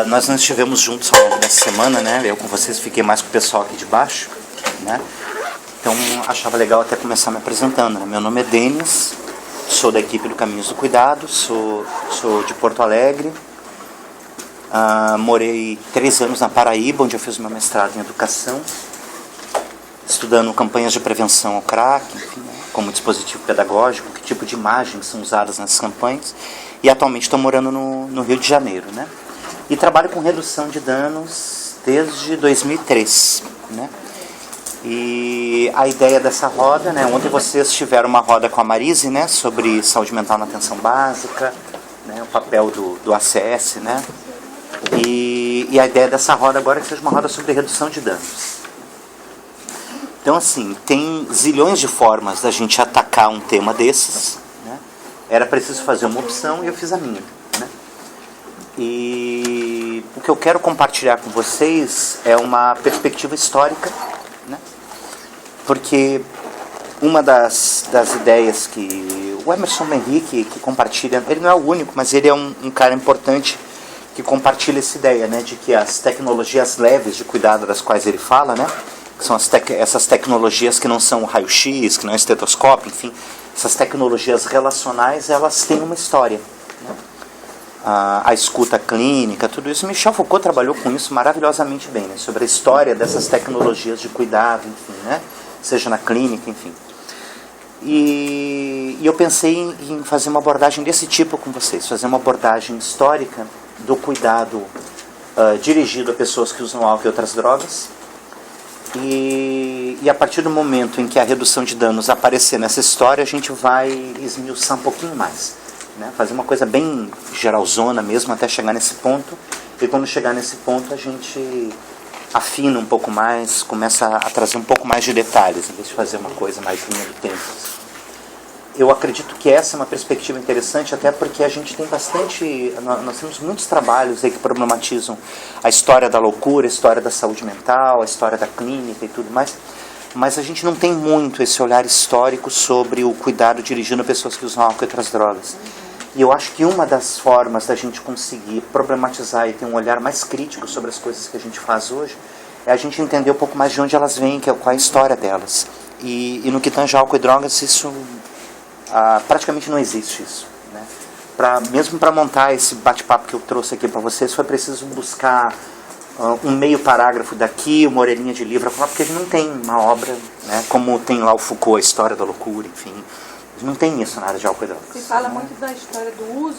Nós não estivemos juntos ao longo dessa semana, né? Eu com vocês fiquei mais com o pessoal aqui de baixo, né? Então achava legal até começar me apresentando, né? Meu nome é Denis, sou da equipe do Caminhos do Cuidado, sou de Porto Alegre. Morei 3 anos na Paraíba, onde eu fiz meu mestrado em educação, estudando campanhas de prevenção ao crack, enfim, né? Como dispositivo pedagógico, que tipo de imagens são usadas nessas campanhas. E atualmente estou morando no Rio de Janeiro, né? E trabalho com redução de danos desde 2003, né? E a ideia dessa roda, né? Ontem vocês tiveram uma roda com a Marise, né? Sobre saúde mental na atenção básica, né? O papel do ACS, né? E a ideia dessa roda agora é que seja uma roda sobre redução de danos. Então, assim, tem zilhões de formas da gente atacar um tema desses, né? Era preciso fazer uma opção e eu fiz a minha, né? E o que eu quero compartilhar com vocês é uma perspectiva histórica, né? Porque uma das ideias que o Emerson Henrique que compartilha, ele não é o único, mas ele é um cara importante que compartilha essa ideia, né? De que as tecnologias leves de cuidado das quais ele fala, né? Que são essas tecnologias que não são o raio-x, que não é o estetoscópio, enfim, essas tecnologias relacionais, elas têm uma história, né? A escuta clínica, tudo isso. Michel Foucault trabalhou com isso maravilhosamente bem, né? Sobre a história dessas tecnologias de cuidado, enfim, né? Seja na clínica, enfim. E eu pensei em fazer uma abordagem desse tipo com vocês, fazer uma abordagem histórica do cuidado dirigido a pessoas que usam álcool e outras drogas. E a partir do momento em que a redução de danos aparecer nessa história, a gente vai esmiuçar um pouquinho mais, né? Fazer uma coisa bem geralzona mesmo até chegar nesse ponto. E quando chegar nesse ponto a gente afina um pouco mais, começa a trazer um pouco mais de detalhes, em vez de fazer uma coisa mais linha do tempo. Eu acredito que essa é uma perspectiva interessante, até porque a gente tem bastante, nós temos muitos trabalhos aí que problematizam a história da loucura, a história da saúde mental, a história da clínica e tudo mais, mas a gente não tem muito esse olhar histórico sobre o cuidado dirigindo a pessoas que usam álcool e outras drogas. E eu acho que uma das formas da gente conseguir problematizar e ter um olhar mais crítico sobre as coisas que a gente faz hoje é a gente entender um pouco mais de onde elas vêm, qual é a história delas. E no que tange álcool e drogas, isso praticamente não existe isso, né? Mesmo para montar esse bate-papo que eu trouxe aqui para vocês, foi preciso buscar um meio parágrafo daqui, uma orelhinha de livro, porque a gente não tem uma obra, né? Como tem lá o Foucault, a história da loucura, enfim. Não tem isso na área de álcool e drogas. Se fala muito da história do uso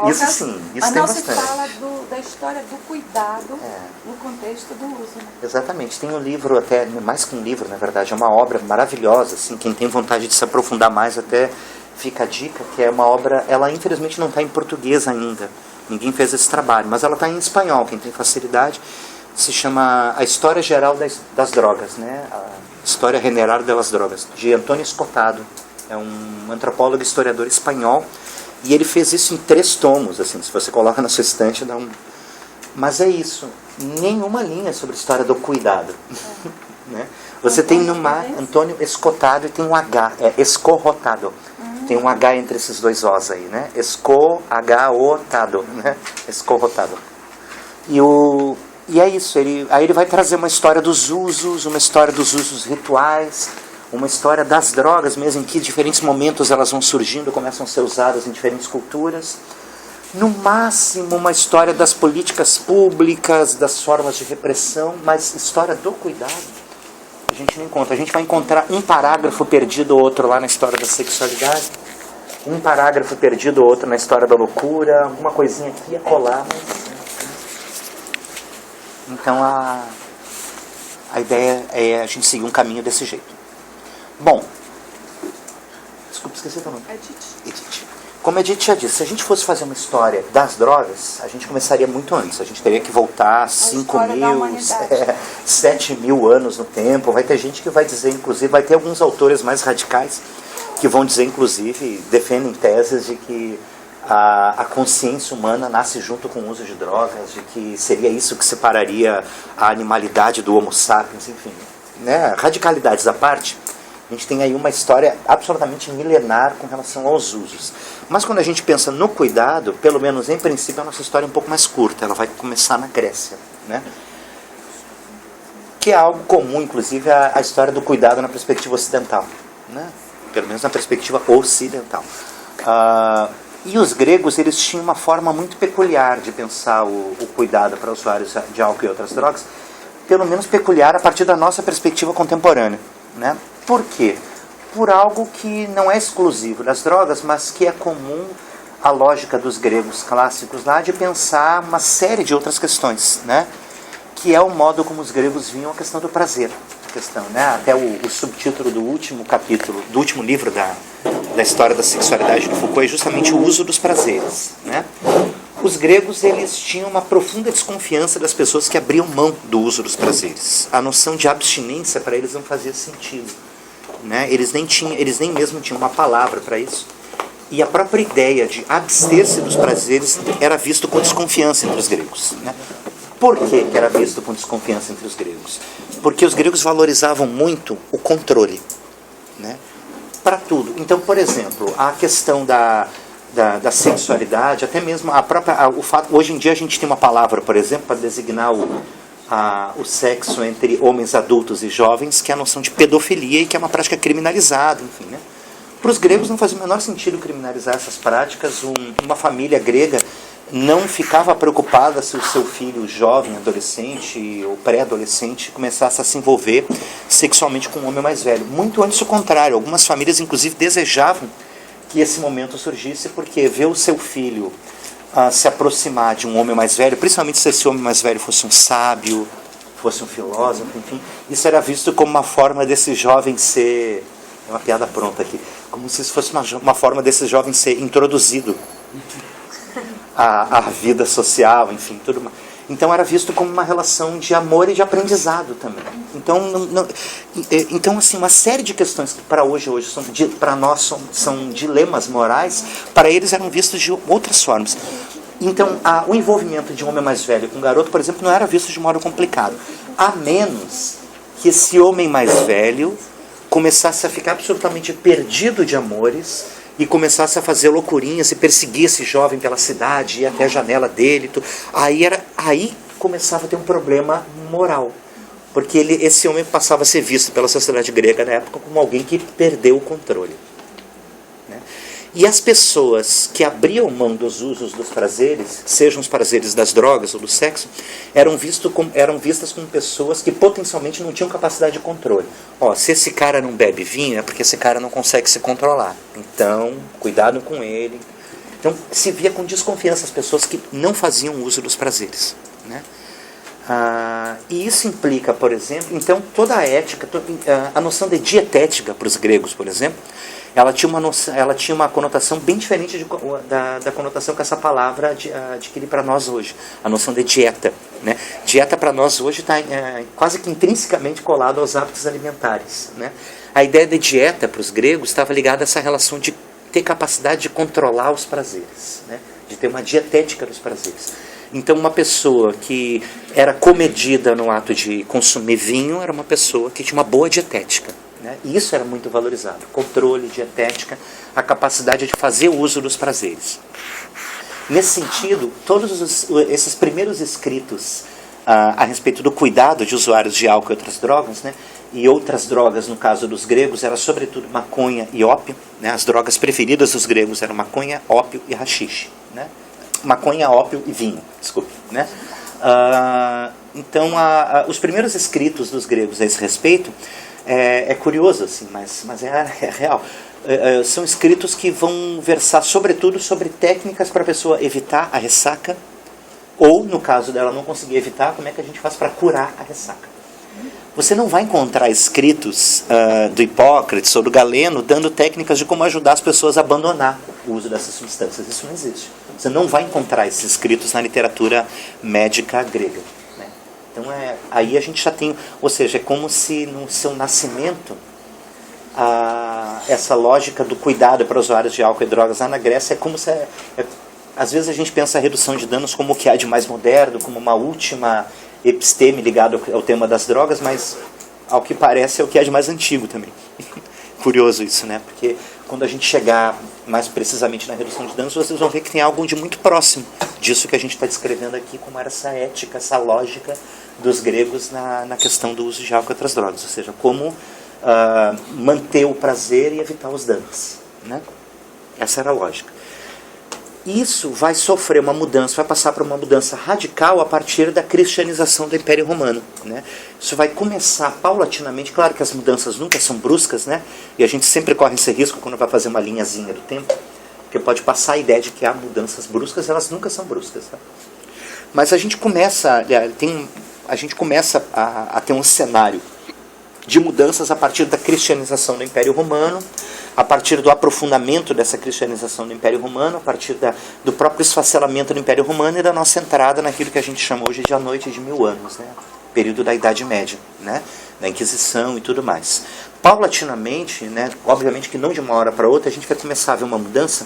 isso sim, isso mas tem não bastante. se fala da história do cuidado no contexto do uso, né? Exatamente, tem um livro, até mais que um livro, na verdade, é uma obra maravilhosa, assim, quem tem vontade de se aprofundar mais até fica a dica, que é uma obra, ela infelizmente não está em português ainda, ninguém fez esse trabalho, mas ela está em espanhol, quem tem facilidade, se chama A História Geral das Drogas, né? A História General das Drogas, de Antônio Escotado. É um antropólogo e historiador espanhol, e ele fez isso em 3 tomos, assim, se você coloca na sua estante, dá um... Mas é isso, nenhuma linha sobre a história do cuidado. Né? Você tem no mar Antônio Escotado e tem um H, é Escorrotado. Tem um H entre esses 2 Os aí, né? Escorrotado, né? Escorrotado. E é isso, aí ele vai trazer uma história dos usos rituais, uma história das drogas mesmo, em que diferentes momentos elas vão surgindo, começam a ser usadas em diferentes culturas. No máximo, uma história das políticas públicas, das formas de repressão, mas história do cuidado a gente não encontra. A gente vai encontrar um parágrafo perdido ou outro lá na história da sexualidade, um parágrafo perdido ou outro na história da loucura, alguma coisinha aqui a colar. Então a ideia é a gente seguir um caminho desse jeito. Bom, desculpa, esqueci teu nome. Edith. Como a Edith já disse, se a gente fosse fazer uma história das drogas, a gente começaria muito antes. A gente teria que voltar 7 mil anos no tempo. Vai ter gente que vai dizer, inclusive, vai ter alguns autores mais radicais que vão dizer, inclusive, defendem teses de que a consciência humana nasce junto com o uso de drogas, de que seria isso que separaria a animalidade do Homo sapiens, enfim. Né? Radicalidades à parte, A gente tem aí uma história absolutamente milenar com relação aos usos. Mas quando a gente pensa no cuidado, pelo menos em princípio, a nossa história é um pouco mais curta. Ela vai começar na Grécia, né? Que é algo comum, inclusive, a história do cuidado na perspectiva ocidental, né? Pelo menos na perspectiva ocidental. E os gregos, eles tinham uma forma muito peculiar de pensar o cuidado para usuários de álcool e outras drogas, pelo menos peculiar a partir da nossa perspectiva contemporânea, né? Por quê? Por algo que não é exclusivo das drogas, mas que é comum à lógica dos gregos clássicos lá de pensar uma série de outras questões, né? Que é o modo como os gregos viam a questão do prazer. Né? Até o subtítulo do último capítulo, do último livro da história da sexualidade do Foucault é justamente o uso dos prazeres, né? Os gregos, eles tinham uma profunda desconfiança das pessoas que abriam mão do uso dos prazeres. A noção de abstinência para eles não fazia sentido, né? Eles nem mesmo tinham uma palavra para isso. E a própria ideia de abster-se dos prazeres era visto com desconfiança entre os gregos, né? Por que era visto com desconfiança entre os gregos? Porque os gregos valorizavam muito o controle, né? Para tudo. Então, por exemplo, a questão da sexualidade, até mesmo o fato, hoje em dia a gente tem uma palavra, por exemplo, para designar o sexo entre homens adultos e jovens, que é a noção de pedofilia e que é uma prática criminalizada, enfim, né? Para os gregos não fazia o menor sentido criminalizar essas práticas. Uma família grega não ficava preocupada se o seu filho jovem, adolescente ou pré-adolescente começasse a se envolver sexualmente com um homem mais velho. Muito antes do contrário, algumas famílias inclusive desejavam que esse momento surgisse, porque ver o seu filho se aproximar de um homem mais velho, principalmente se esse homem mais velho fosse um sábio, fosse um filósofo, enfim, isso era visto como uma forma desse jovem ser... É uma piada pronta aqui. Como se isso fosse uma forma desse jovem ser introduzido à vida social, enfim, tudo mais. Então era visto como uma relação de amor e de aprendizado também. Então assim, uma série de questões que para hoje para nós são dilemas morais, para eles eram vistos de outras formas. Então o envolvimento de um homem mais velho com um garoto, por exemplo, não era visto de modo complicado, a menos que esse homem mais velho começasse a ficar absolutamente perdido de amores e começasse a fazer loucurinhas e perseguir esse jovem pela cidade, ir até a janela dele. Aí começava a ter um problema moral, porque esse homem passava a ser visto pela sociedade grega na época como alguém que perdeu o controle, né? E as pessoas que abriam mão dos usos dos prazeres, sejam os prazeres das drogas ou do sexo, eram vistas como pessoas que potencialmente não tinham capacidade de controle. Se esse cara não bebe vinho, é porque esse cara não consegue se controlar. Então, cuidado com ele. Então, se via com desconfiança as pessoas que não faziam uso dos prazeres, né? E isso implica, por exemplo, então toda a ética, a noção de dietética para os gregos, por exemplo, ela tinha uma conotação bem diferente da conotação que essa palavra adquire para nós hoje. A noção de dieta, né? Dieta para nós hoje está quase que intrinsecamente colado aos hábitos alimentares, né? A ideia de dieta para os gregos estava ligada a essa relação de ter capacidade de controlar os prazeres, né? De ter uma dietética dos prazeres. Então, uma pessoa que era comedida no ato de consumir vinho era uma pessoa que tinha uma boa dietética, né? E isso era muito valorizado. Controle, dietética, a capacidade de fazer uso dos prazeres. Nesse sentido, todos esses primeiros escritos a respeito do cuidado de usuários de álcool e outras drogas, né? E outras drogas, no caso dos gregos, era sobretudo maconha e ópio, né? As drogas preferidas dos gregos eram maconha, ópio e haxixe, né? Maconha, ópio e vinho, desculpe, né? Então, os primeiros escritos dos gregos a esse respeito, é curioso, assim, mas é real. São escritos que vão versar, sobretudo, sobre técnicas para a pessoa evitar a ressaca, ou, no caso dela não conseguir evitar, como é que a gente faz para curar a ressaca. Você não vai encontrar escritos do Hipócrates ou do Galeno dando técnicas de como ajudar as pessoas a abandonar o uso dessas substâncias. Isso não existe. Você não vai encontrar esses escritos na literatura médica grega, né? Então, aí a gente já tem... Ou seja, é como se no seu nascimento, essa lógica do cuidado para usuários de álcool e drogas lá na Grécia é como se... às vezes a gente pensa a redução de danos como o que há de mais moderno, como uma última episteme ligado ao tema das drogas, mas ao que parece é o que há de mais antigo também. curioso isso, né? Porque quando a gente chegar mais precisamente na redução de danos, vocês vão ver que tem algo de muito próximo disso que a gente está descrevendo aqui, como era essa ética, essa lógica dos gregos na questão do uso de álcool e outras drogas. Ou seja, como manter o prazer e evitar os danos, né? Essa era a lógica. Isso vai sofrer uma mudança, vai passar por uma mudança radical a partir da cristianização do Império Romano, né? Isso vai começar paulatinamente, claro que as mudanças nunca são bruscas, né? E a gente sempre corre esse risco quando vai fazer uma linhazinha do tempo, porque pode passar a ideia de que há mudanças bruscas, elas nunca são bruscas, tá? Mas a gente começa a ter um cenário de mudanças a partir da cristianização do Império Romano, a partir do aprofundamento dessa cristianização do Império Romano, a partir do próprio esfacelamento do Império Romano e da nossa entrada naquilo que a gente chama hoje de a Noite de 1000 anos, né? Período da Idade Média, né? Da Inquisição e tudo mais. Paulatinamente, né? Obviamente que não de uma hora para outra, a gente vai começar a ver uma mudança.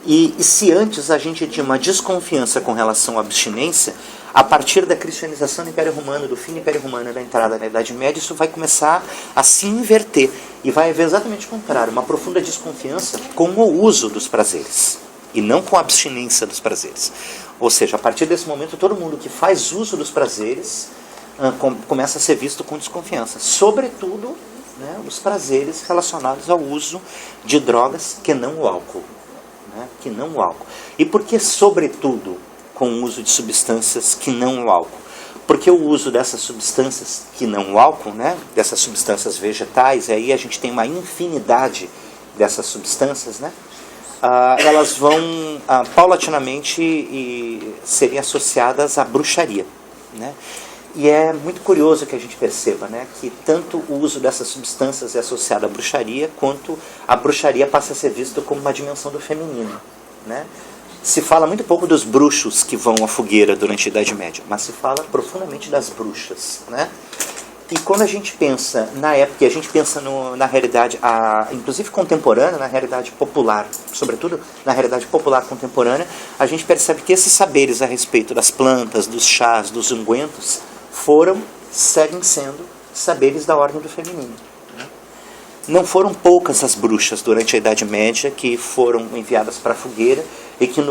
E se antes a gente tinha uma desconfiança com relação à abstinência, a partir da cristianização do Império Romano, do fim do Império Romano e da entrada na Idade Média, isso vai começar a se inverter. E vai haver exatamente o contrário, uma profunda desconfiança com o uso dos prazeres, e não com a abstinência dos prazeres. Ou seja, a partir desse momento, todo mundo que faz uso dos prazeres começa a ser visto com desconfiança. Sobretudo, né, os prazeres relacionados ao uso de drogas que não o álcool. Que não o álcool. E por que, sobretudo, com o uso de substâncias que não o álcool? Porque o uso dessas substâncias que não o álcool, né, dessas substâncias vegetais, e aí a gente tem uma infinidade dessas substâncias, né, elas vão paulatinamente serem associadas à bruxaria, né? E é muito curioso que a gente perceba, né, que tanto o uso dessas substâncias é associado à bruxaria, quanto a bruxaria passa a ser vista como uma dimensão do feminino, né? Se fala muito pouco dos bruxos que vão à fogueira durante a Idade Média, mas se fala profundamente das bruxas, né? E quando a gente pensa na época, a gente pensa na realidade, inclusive contemporânea, na realidade popular, sobretudo na realidade popular contemporânea, a gente percebe que esses saberes a respeito das plantas, dos chás, dos ungüentos, seguem sendo saberes da ordem do feminino. Né? Não foram poucas as bruxas durante a Idade Média que foram enviadas para a fogueira e que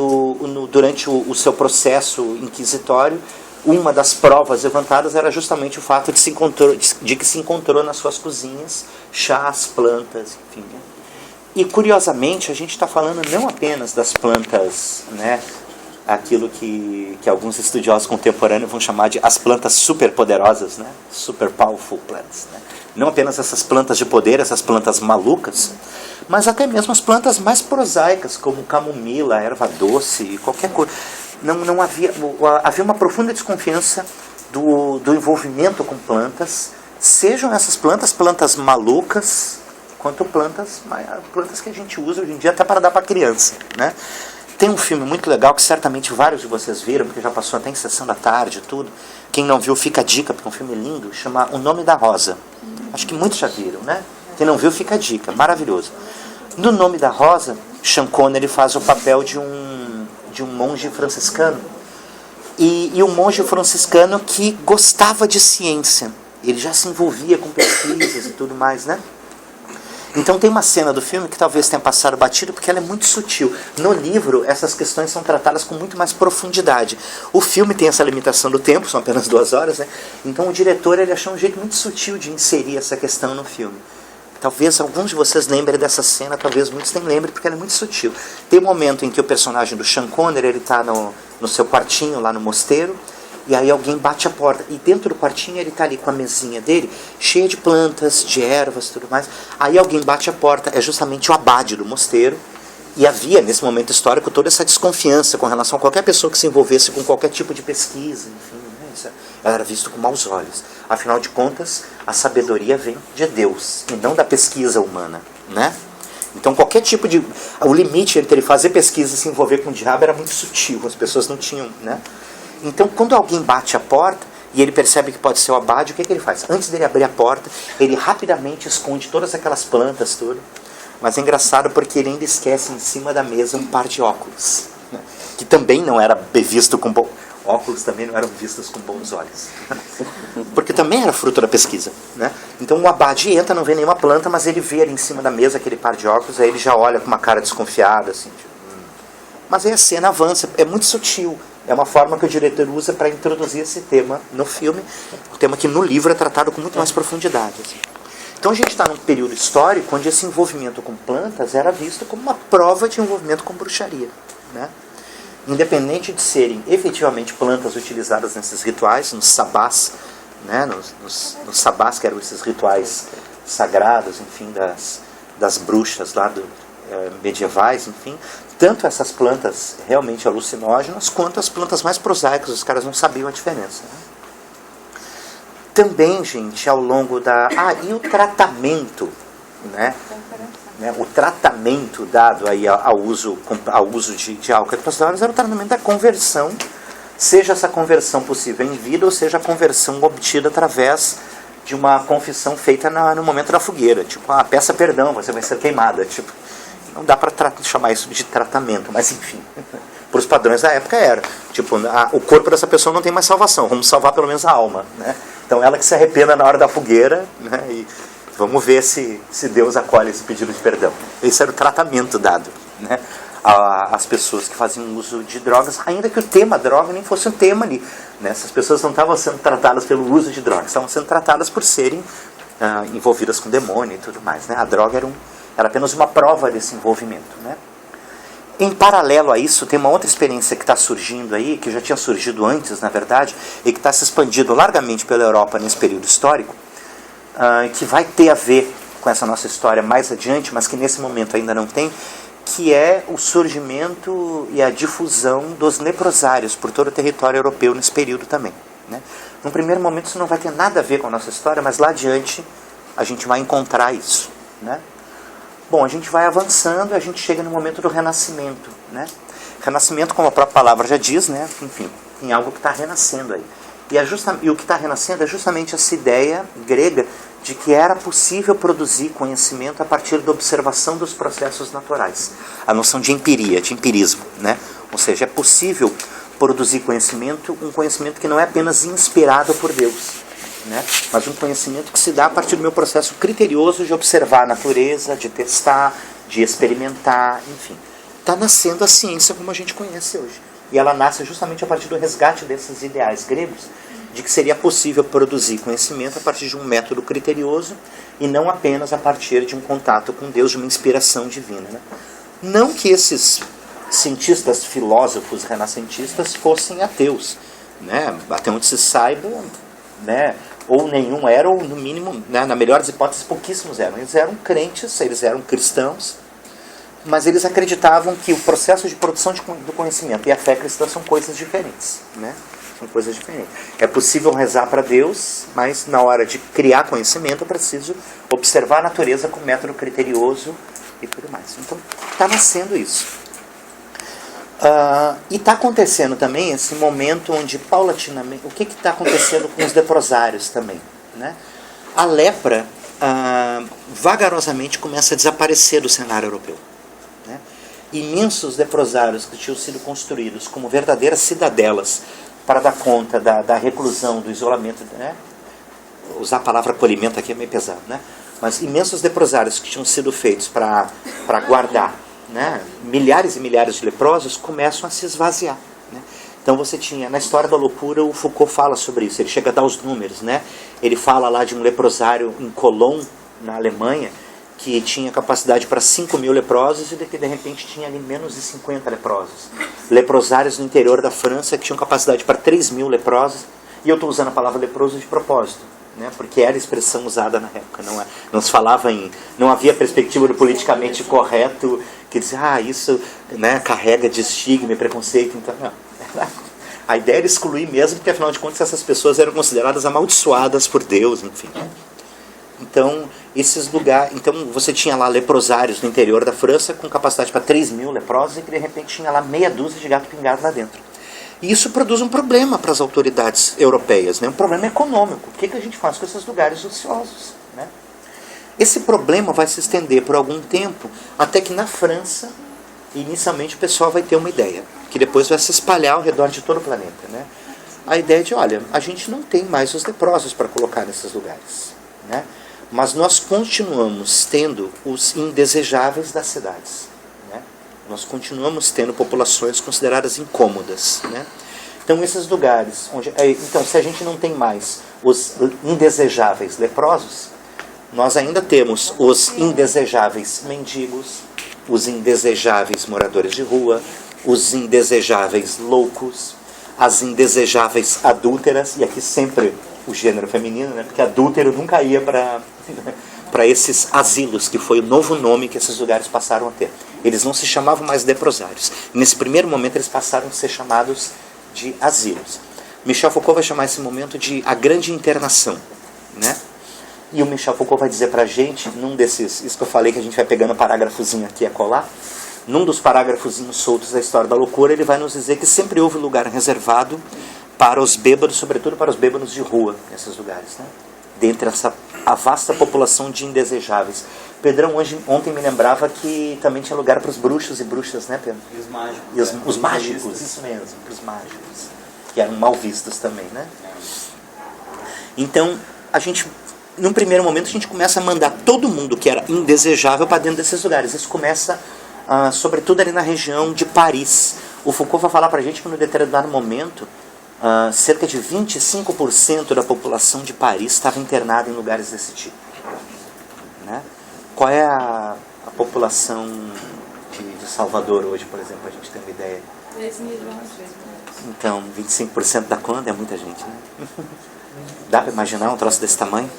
durante o seu processo inquisitório, uma das provas levantadas era justamente o fato de que se encontrou nas suas cozinhas chás, plantas, enfim. Né? E curiosamente a gente está falando não apenas das plantas, né, aquilo que alguns estudiosos contemporâneos vão chamar de as plantas superpoderosas, né? Super powerful plants. Né? Não apenas essas plantas de poder, essas plantas malucas, mas até mesmo as plantas mais prosaicas, como camomila, erva doce e qualquer coisa. Não havia uma profunda desconfiança do envolvimento com plantas, sejam essas plantas malucas, quanto plantas que a gente usa hoje em dia até para dar para criança, né? Tem um filme muito legal que certamente vários de vocês viram, porque já passou até em sessão da tarde e tudo. Quem não viu, fica a dica, porque é um filme lindo, chama O Nome da Rosa. Acho que muitos já viram, né? Quem não viu, fica a dica, maravilhoso. No Nome da Rosa, Sean Connery faz o papel de um monge franciscano. E um monge franciscano que gostava de ciência. Ele já se envolvia com pesquisas e tudo mais, né? Então tem uma cena do filme que talvez tenha passado batido porque ela é muito sutil. No livro, essas questões são tratadas com muito mais profundidade. O filme tem essa limitação do tempo, são apenas 2 horas, né? Então o diretor ele achou um jeito muito sutil de inserir essa questão no filme. Talvez alguns de vocês lembrem dessa cena, talvez muitos nem lembrem, porque ela é muito sutil. Tem um momento em que o personagem do Sean Connery ele está no seu quartinho lá no mosteiro, e aí alguém bate a porta. E dentro do quartinho ele está ali com a mesinha dele, cheia de plantas, de ervas e tudo mais. Aí alguém bate a porta, é justamente o abade do mosteiro. E havia, nesse momento histórico, toda essa desconfiança com relação a qualquer pessoa que se envolvesse com qualquer tipo de pesquisa. Enfim, né? Ela era vista com maus olhos. Afinal de contas, a sabedoria vem de Deus, e não da pesquisa humana, né? Então qualquer tipo de... O limite entre ele fazer pesquisa e se envolver com o diabo era muito sutil. As pessoas não tinham, né? Então, quando alguém bate a porta e ele percebe que pode ser o abade, o que ele faz? Antes dele abrir a porta, ele rapidamente esconde todas aquelas plantas, tudo. Mas é engraçado porque ele ainda esquece em cima da mesa um par de óculos, né? Que também não era visto com óculos também não eram vistos com bons olhos. Porque também era fruto da pesquisa, né? Então o abade entra, não vê nenhuma planta, mas ele vê ali em cima da mesa aquele par de óculos, aí ele já olha com uma cara desconfiada, assim, tipo, Mas aí a cena avança, é muito sutil. É uma forma que o diretor usa para introduzir esse tema no filme, um tema que no livro é tratado com muito mais profundidade. Assim. Então a gente está num período histórico onde esse envolvimento com plantas era visto como uma prova de envolvimento com bruxaria, né? Independente de serem efetivamente plantas utilizadas nesses rituais, nos sabás, né? nos sabás, que eram esses rituais sagrados, enfim, das bruxas lá medievais, enfim, tanto essas plantas realmente alucinógenas, quanto as plantas mais prosaicas, os caras não sabiam a diferença. Né? Também, gente, ao longo da... e o tratamento, né? O tratamento dado aí ao uso de álcool e pastores era o tratamento da conversão, seja essa conversão possível em vida, ou seja a conversão obtida através de uma confissão feita no momento da fogueira. Tipo, peça perdão, você vai ser queimada. Tipo, não dá para chamar isso de tratamento, mas enfim, para os padrões da época era. Tipo, o corpo dessa pessoa não tem mais salvação, vamos salvar pelo menos a alma. Né? Então ela que se arrependa na hora da fogueira, né? E vamos ver se Deus acolhe esse pedido de perdão. Esse era o tratamento dado, né, às pessoas que faziam uso de drogas, ainda que o tema droga nem fosse um tema ali. Né? Essas pessoas não estavam sendo tratadas pelo uso de drogas, estavam sendo tratadas por serem envolvidas com demônio e tudo mais. Né? A droga era apenas uma prova desse envolvimento. Né? Em paralelo a isso, tem uma outra experiência que está surgindo aí, que já tinha surgido antes, na verdade, e que está se expandindo largamente pela Europa nesse período histórico, que vai ter a ver com essa nossa história mais adiante, mas que nesse momento ainda não tem, que é o surgimento e a difusão dos leprosários por todo o território europeu nesse período também. Né? Num primeiro momento isso não vai ter nada a ver com a nossa história, mas lá adiante a gente vai encontrar isso. Né? Bom, a gente vai avançando e a gente chega no momento do renascimento. Né? Renascimento, como a própria palavra já diz, né? Enfim, em algo que está renascendo aí. E o que está renascendo é justamente essa ideia grega de que era possível produzir conhecimento a partir da observação dos processos naturais. A noção de empiria, de empirismo. Né? Ou seja, é possível produzir conhecimento, um conhecimento que não é apenas inspirado por Deus, né? Mas um conhecimento que se dá a partir do meu processo criterioso de observar a natureza, de testar, de experimentar, enfim. Está nascendo a ciência como a gente conhece hoje. E ela nasce justamente a partir do resgate desses ideais gregos, de que seria possível produzir conhecimento a partir de um método criterioso e não apenas a partir de um contato com Deus, de uma inspiração divina. Né? Não que esses cientistas, filósofos renascentistas fossem ateus. Né? Até onde se saiba, né? Ou nenhum era, ou no mínimo, né? Na melhor das hipóteses, pouquíssimos eram. Eles eram crentes, eles eram cristãos, mas eles acreditavam que o processo de produção do conhecimento e a fé cristã são coisas diferentes, né? São coisas diferentes. É possível rezar para Deus, mas na hora de criar conhecimento é preciso observar a natureza com método criterioso e tudo mais. Então, está nascendo isso. E está acontecendo também esse momento onde, paulatinamente, o que está acontecendo com os leprosários também? Né? A lepra, vagarosamente, começa a desaparecer do cenário europeu. Né? Imensos leprosários que tinham sido construídos como verdadeiras cidadelas para dar conta da reclusão, do isolamento, né? Usar a palavra acolhimento aqui é meio pesado, né? Mas imensos leprosários que tinham sido feitos para guardar, né? Milhares e milhares de leprosos começam a se esvaziar. Né? Então você tinha, na História da Loucura, o Foucault fala sobre isso, ele chega a dar os números, né? Ele fala lá de um leprosário em Cologne, na Alemanha, que tinha capacidade para 5.000 leprosos e de repente tinha ali menos de 50 leprosos. Leprosários no interior da França que tinham capacidade para 3.000 leprosos, e eu estou usando a palavra leproso de propósito, né? Porque era a expressão usada na época, não se falava não havia perspectiva do politicamente correto que dizia, isso, né, carrega de estigma e preconceito, então não. A ideia era excluir mesmo, porque afinal de contas essas pessoas eram consideradas amaldiçoadas por Deus, enfim. Então, esses lugares, então você tinha lá leprosários no interior da França com capacidade para 3.000 leprosos e que de repente tinha lá meia dúzia de gato pingado lá dentro. E isso produz um problema para as autoridades europeias, né? Um problema econômico. O que a gente faz com esses lugares ociosos? Né? Esse problema vai se estender por algum tempo, até que na França, inicialmente o pessoal vai ter uma ideia, que depois vai se espalhar ao redor de todo o planeta, né? A ideia de, olha, a gente não tem mais os leprosos para colocar nesses lugares, né? Mas nós continuamos tendo os indesejáveis das cidades, né? Nós continuamos tendo populações consideradas incômodas, né? Então esses lugares onde, então se a gente não tem mais os indesejáveis leprosos, nós ainda temos os indesejáveis mendigos, os indesejáveis moradores de rua, os indesejáveis loucos, as indesejáveis adúlteras, e aqui sempre o gênero feminino, né? Porque adúltero nunca ia para esses asilos, que foi o novo nome que esses lugares passaram a ter. Eles não se chamavam mais leprosários. Nesse primeiro momento eles passaram a ser chamados de asilos. Michel Foucault vai chamar esse momento de a grande internação, né? E o Michel Foucault vai dizer para a gente, num desses, isso que eu falei que a gente vai pegando um parágrafozinho aqui a colar, num dos parágrafozinhos soltos da história da loucura, ele vai nos dizer que sempre houve lugar reservado para os bêbados, sobretudo para os bêbados de rua, nesses lugares, né? Dentre a vasta população de indesejáveis. Pedrão ontem me lembrava que também tinha lugar para os bruxos e bruxas, né, Pedro? E os mágicos. E os mágicos, isso mesmo, para os mágicos, que eram mal vistos também, né? Então, num primeiro momento, a gente começa a mandar todo mundo que era indesejável para dentro desses lugares. Isso começa, sobretudo ali na região de Paris. O Foucault vai falar para a gente que, num determinado momento, cerca de 25% da população de Paris estava internada em lugares desse tipo, né? Qual é a população de Salvador hoje, por exemplo, a gente tem uma ideia? 3 milhões. Então, 25% da quando é muita gente, né? Dá para imaginar um troço desse tamanho?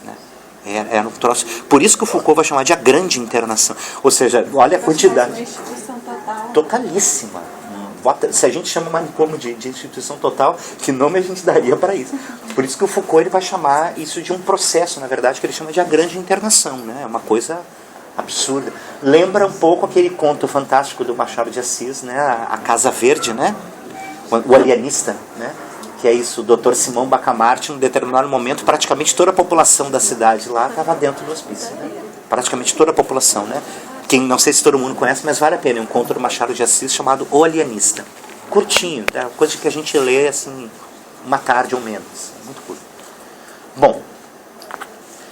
Né? Era um troço. Por isso que o Foucault vai chamar de a grande internação. Ou seja, olha a quantidade. Uma instituição total. Totalíssima. Se a gente chama manicômio de instituição total, que nome a gente daria para isso? Por isso que o Foucault ele vai chamar isso de um processo, na verdade, que ele chama de a grande internação, né? É uma coisa absurda. Lembra um pouco aquele conto fantástico do Machado de Assis, né? A Casa Verde, né? O alienista, né? Que é isso, o Dr. Simão Bacamarte, em um determinado momento, praticamente toda a população da cidade lá estava dentro do hospício, né? Praticamente toda a população, né? Quem, não sei se todo mundo conhece, mas vale a pena, é um conto do Machado de Assis chamado O Alienista. Curtinho, é uma coisa que a gente lê assim, uma tarde ou menos, é muito curto. Bom,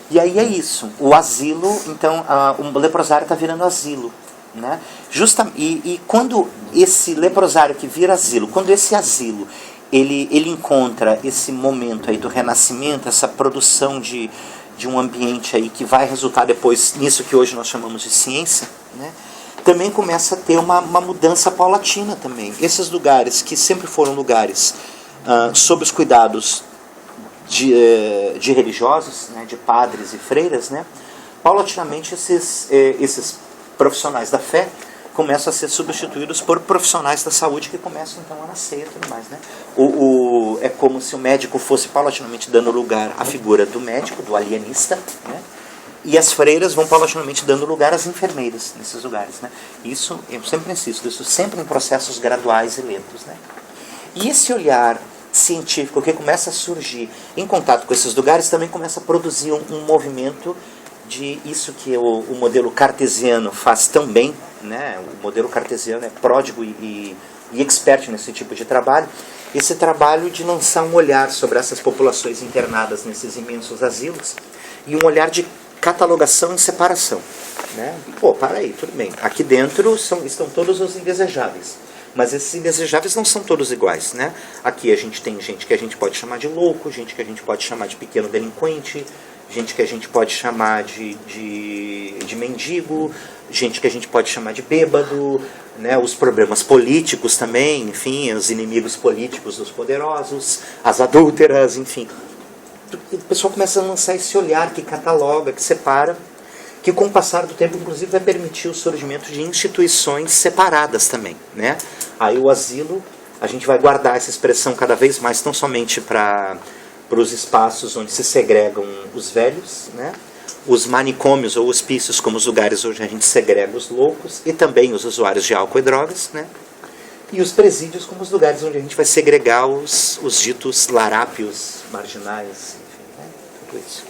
e aí é isso, o asilo, então, o leprosário está virando asilo, né? E quando esse leprosário que vira asilo, quando esse asilo, ele encontra esse momento aí do renascimento, essa produção de um ambiente aí que vai resultar depois nisso que hoje nós chamamos de ciência, né? Também começa a ter uma mudança paulatina também. Esses lugares que sempre foram lugares sob os cuidados de religiosos, né, de padres e freiras, né, paulatinamente esses profissionais da fé começam a ser substituídos por profissionais da saúde que começam então a nascer e tudo mais, né? É como se o médico fosse paulatinamente dando lugar à figura do médico, do alienista, né? E as freiras vão paulatinamente dando lugar às enfermeiras nesses lugares, né? Isso, eu sempre insisto, isso sempre em processos graduais e lentos, né? E esse olhar científico que começa a surgir em contato com esses lugares também começa a produzir um movimento de isso que o modelo cartesiano faz tão bem, né? O modelo cartesiano é pródigo e expert nesse tipo de trabalho. Esse trabalho de lançar um olhar sobre essas populações internadas nesses imensos asilos e um olhar de catalogação e separação, né? Pô, para aí, tudo bem. Aqui dentro estão todos os indesejáveis, mas esses indesejáveis não são todos iguais, né? Aqui a gente tem gente que a gente pode chamar de louco, gente que a gente pode chamar de pequeno delinquente, gente que a gente pode chamar de mendigo, gente que a gente pode chamar de bêbado, né? Os problemas políticos também, enfim, os inimigos políticos dos poderosos, as adúlteras, enfim. O pessoal começa a lançar esse olhar que cataloga, que separa, que com o passar do tempo, inclusive, vai permitir o surgimento de instituições separadas também, né? Aí o asilo, a gente vai guardar essa expressão cada vez mais, não somente para os espaços onde se segregam os velhos, né? Os manicômios ou hospícios como os lugares onde a gente segrega os loucos e também os usuários de álcool e drogas, né? E os presídios como os lugares onde a gente vai segregar os ditos larápios, marginais, enfim, né? Tudo isso.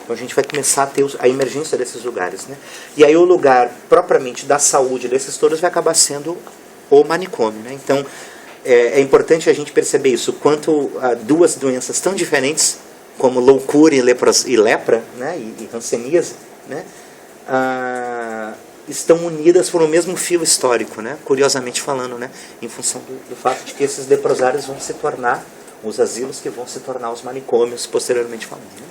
Então a gente vai começar a ter a emergência desses lugares, né? E aí o lugar propriamente da saúde desses touros vai acabar sendo o manicômio, né? Então é importante a gente perceber isso, quanto duas doenças tão diferentes como loucura e lepra, né? E hanseníase, né? Estão unidas por um mesmo fio histórico, né? Curiosamente falando, né? Em função do fato de que esses leprosários vão se tornar os asilos, que vão se tornar os manicômios posteriormente falando, né?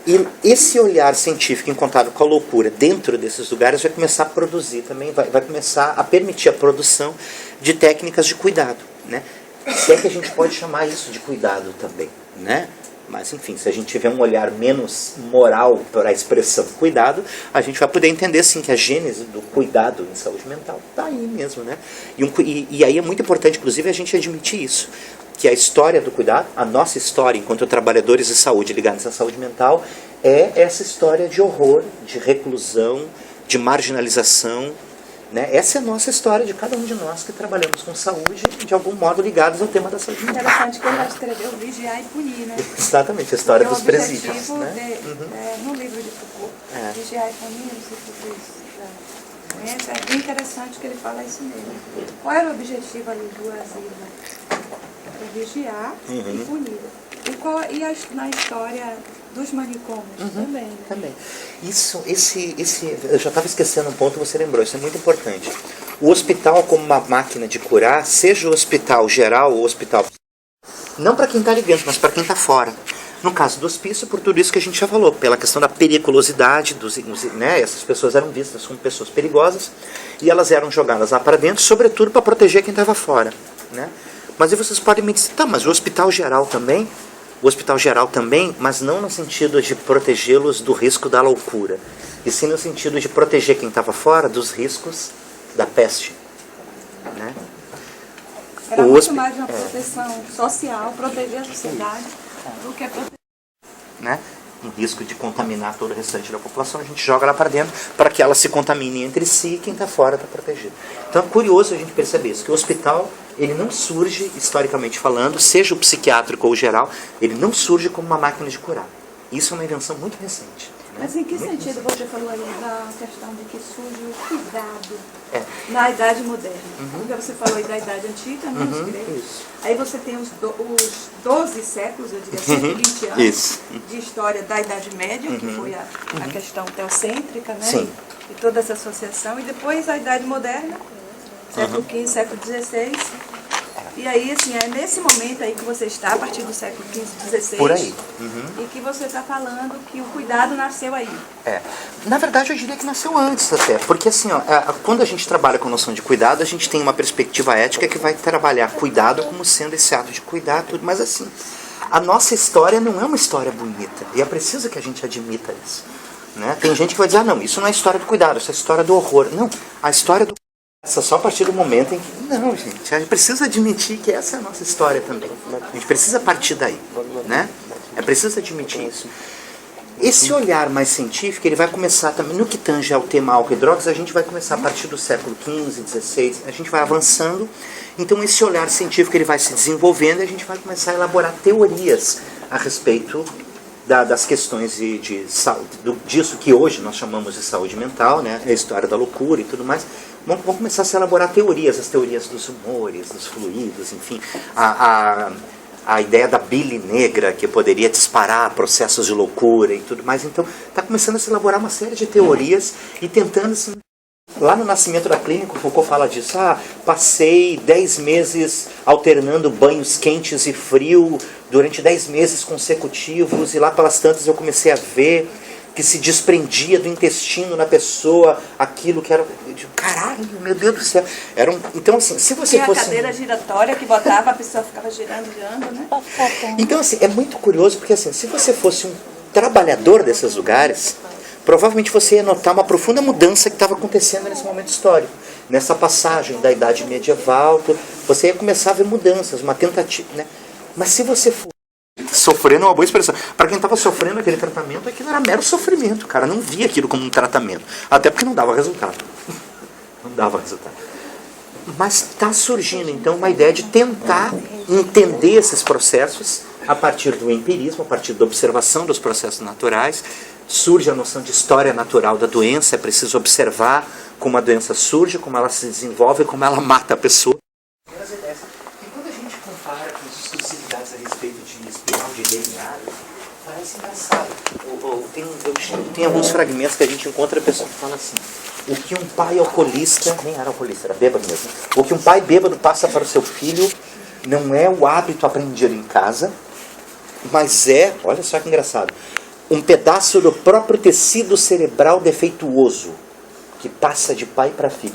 E esse olhar científico em contato com a loucura dentro desses lugares vai começar a produzir também, vai começar a permitir a produção de técnicas de cuidado, né? Se é que a gente pode chamar isso de cuidado também, né? Mas, enfim, se a gente tiver um olhar menos moral para a expressão cuidado, a gente vai poder entender, sim, que a gênese do cuidado em saúde mental está aí mesmo, né? E aí é muito importante, inclusive, a gente admitir isso, que a história do cuidado, a nossa história enquanto trabalhadores de saúde ligados à saúde mental, é essa história de horror, de reclusão, de marginalização, né? Essa é a nossa história de cada um de nós que trabalhamos com saúde, de algum modo ligados ao tema da saúde mental. Interessante que ele já escreveu Vigiar e Punir, né? Exatamente, a história dos presídios. Né? No livro de Foucault, Vigiar e Punir, não sei se vocês já conhecem, é bem interessante que ele fala isso mesmo. Qual era o objetivo ali do asilo? Vigiar e punir. E na história dos manicômios também. Né? Também. Eu já estava esquecendo um ponto, você lembrou, isso é muito importante. O hospital como uma máquina de curar, seja o hospital geral ou o hospital... Não para quem está ali dentro, mas para quem está fora. No caso do hospício, por tudo isso que a gente já falou, pela questão da periculosidade, né? Essas pessoas eram vistas como pessoas perigosas e elas eram jogadas lá para dentro, sobretudo para proteger quem estava fora, né? Mas aí vocês podem me dizer, tá, mas o hospital geral também? O hospital geral também, mas não no sentido de protegê-los do risco da loucura, e sim no sentido de proteger quem estava fora dos riscos da peste, né? Era muito mais uma proteção social, proteger a sociedade, do que proteger, né? Um risco de contaminar todo o restante da população, a gente joga lá para dentro para que ela se contamine entre si e quem está fora está protegido. Então é curioso a gente perceber isso, que o hospital, ele não surge, historicamente falando, seja o psiquiátrico ou o geral, ele não surge como uma máquina de curar. Isso é uma invenção muito recente. Né? Mas em que sentido você falou aí da questão de que surge o cuidado na Idade Moderna? Porque você falou aí da Idade Antiga, né, os gregos. Aí você tem os 12 séculos, eu diria, 120 anos de história da Idade Média, que foi a questão teocêntrica, né? Sim. E toda essa associação. E depois a Idade Moderna, século XV, século XVI. E aí, assim, é nesse momento aí que você está, a partir do século XV, XVI. Por aí. E que você está falando que o cuidado nasceu aí. Na verdade, eu diria que nasceu antes até. Porque, assim, quando a gente trabalha com a noção de cuidado, a gente tem uma perspectiva ética que vai trabalhar cuidado como sendo esse ato de cuidar, tudo. Mas, assim, a nossa história não é uma história bonita. E é preciso que a gente admita isso. Né? Tem gente que vai dizer, não, isso não é história do cuidado, isso é história do horror. Não, a história do só a partir do momento em que... Não, gente, a gente precisa admitir que essa é a nossa história também. A gente precisa partir daí, né? É preciso admitir isso. Esse olhar mais científico, ele vai começar também, no que tange ao tema álcool e drogas, a gente vai começar a partir do século XV, XVI, a gente vai avançando. Então esse olhar científico, ele vai se desenvolvendo e a gente vai começar a elaborar teorias a respeito das questões de saúde, disso que hoje nós chamamos de saúde mental, né? A história da loucura e tudo mais. Vão começar a se elaborar teorias, as teorias dos humores, dos fluidos, enfim, a ideia da bile negra que poderia disparar processos de loucura e tudo mais. Então, está começando a se elaborar uma série de teorias e tentando, assim, lá no Nascimento da Clínica, o Foucault fala disso, passei 10 meses alternando banhos quentes e frio durante 10 meses consecutivos, e lá pelas tantas eu comecei a ver que se desprendia do intestino na pessoa aquilo que era... Caralho, meu Deus do céu. Então, assim, se você fosse... a cadeira giratória que botava, a pessoa ficava girando, né? Então, assim, é muito curioso, porque, assim, se você fosse um trabalhador desses lugares, provavelmente você ia notar uma profunda mudança que estava acontecendo nesse momento histórico. Nessa passagem da Idade Medieval, você ia começar a ver mudanças, uma tentativa, né? Mas se você for sofrendo, uma boa expressão. Para quem estava sofrendo aquele tratamento, aquilo era mero sofrimento, cara. Não via aquilo como um tratamento. Até porque não dava resultado. Não dava resultado. Mas está surgindo, então, uma ideia de tentar entender esses processos A partir do empirismo, a partir da observação dos processos naturais, surge a noção de história natural da doença. É preciso observar como a doença surge, como ela se desenvolve, como ela mata a pessoa. E quando a gente compara com as exclusividades a respeito de espiral de DNA, parece engraçado. Tem alguns fragmentos que a gente encontra a pessoa que fala assim: o que um pai alcoolista, nem era alcoolista, era bêbado mesmo, o que um pai bêbado passa para o seu filho não é o hábito aprendido em casa, mas é, olha só que engraçado, um pedaço do próprio tecido cerebral defeituoso que passa de pai para filho.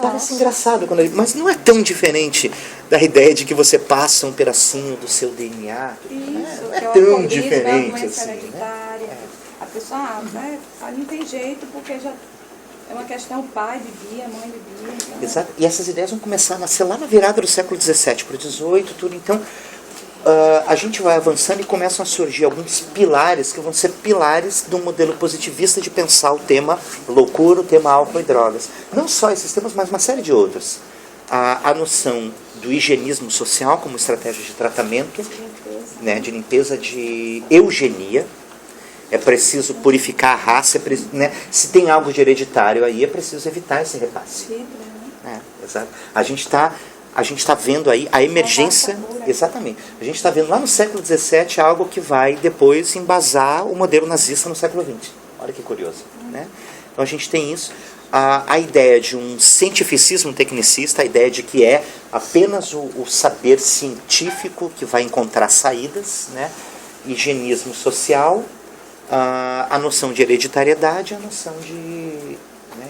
Parece engraçado, mas não é tão diferente da ideia de que você passa um pedacinho do seu DNA. Isso, não é tão diferente assim. A pessoa, não tem jeito, porque já é uma questão, o pai bebia, a mãe bebia. Então... Exato. E essas ideias vão começar a nascer lá na virada do século XVII para o XVIII, tudo. Então, a gente vai avançando e começam a surgir alguns pilares que vão ser pilares do modelo positivista de pensar o tema loucura, o tema álcool e drogas. Não só esses temas, mas uma série de outros. A noção do higienismo social como estratégia de tratamento, né, de limpeza, de eugenia. É preciso purificar a raça, né? Se tem algo de hereditário aí, é preciso evitar esse repasse. Exato. A gente está vendo aí a emergência, exatamente. A gente está vendo lá no século XVII algo que vai depois embasar o modelo nazista no século XX. Olha que curioso, né? Então a gente tem isso. A ideia de um cientificismo tecnicista, a ideia de que é apenas o saber científico que vai encontrar saídas, né? Higienismo social, a noção de hereditariedade, a noção de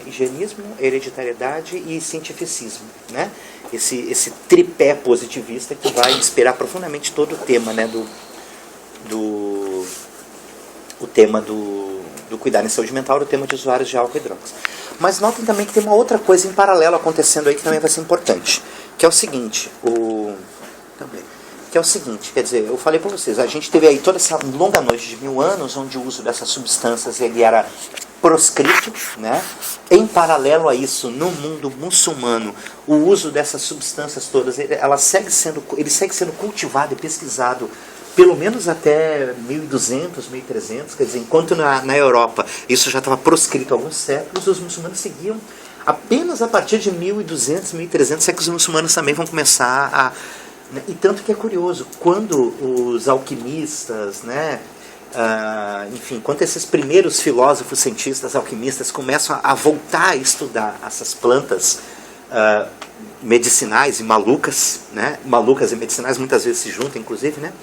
higienismo, hereditariedade e cientificismo, né? Esse tripé positivista que vai inspirar profundamente todo o tema, né, o tema do cuidado em saúde mental, o tema de usuários de álcool e drogas. Mas notem também que tem uma outra coisa em paralelo acontecendo aí que também vai ser importante, que é o seguinte, quer dizer, eu falei para vocês, a gente teve aí toda essa longa noite de 1000 anos, onde o uso dessas substâncias ele era proscrito, né? Em paralelo a isso, no mundo muçulmano, o uso dessas substâncias todas, ele segue sendo cultivado e pesquisado pelo menos até 1200, 1300, quer dizer, enquanto na Europa isso já estava proscrito há alguns séculos, os muçulmanos seguiam. Apenas a partir de 1200, 1300 é que os muçulmanos também vão começar a... E tanto que é curioso, quando os alquimistas, né, enfim, quando esses primeiros filósofos, cientistas, alquimistas começam a voltar a estudar essas plantas medicinais e malucas, né, malucas e medicinais muitas vezes se juntam, inclusive, né,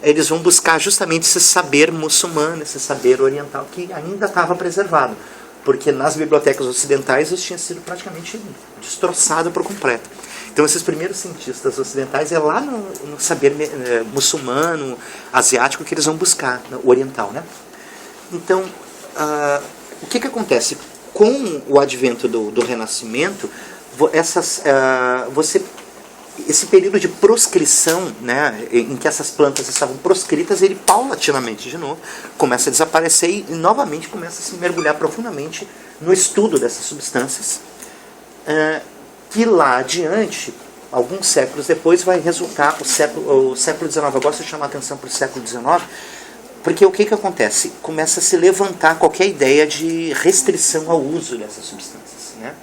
eles vão buscar justamente esse saber muçulmano, esse saber oriental que ainda estava preservado, porque nas bibliotecas ocidentais isso tinha sido praticamente destroçado por completo. Então esses primeiros cientistas ocidentais é lá no saber muçulmano, asiático, que eles vão buscar, o oriental, né? Então, o que acontece? Com o advento do Renascimento, esse período de proscrição, né, em que essas plantas estavam proscritas, ele paulatinamente, de novo, começa a desaparecer e novamente começa a se mergulhar profundamente no estudo dessas substâncias, que lá adiante, alguns séculos depois, vai resultar o século XIX. Eu gosto de chamar a atenção para o século XIX, porque o que acontece? Começa a se levantar qualquer ideia de restrição ao uso dessas substâncias, né?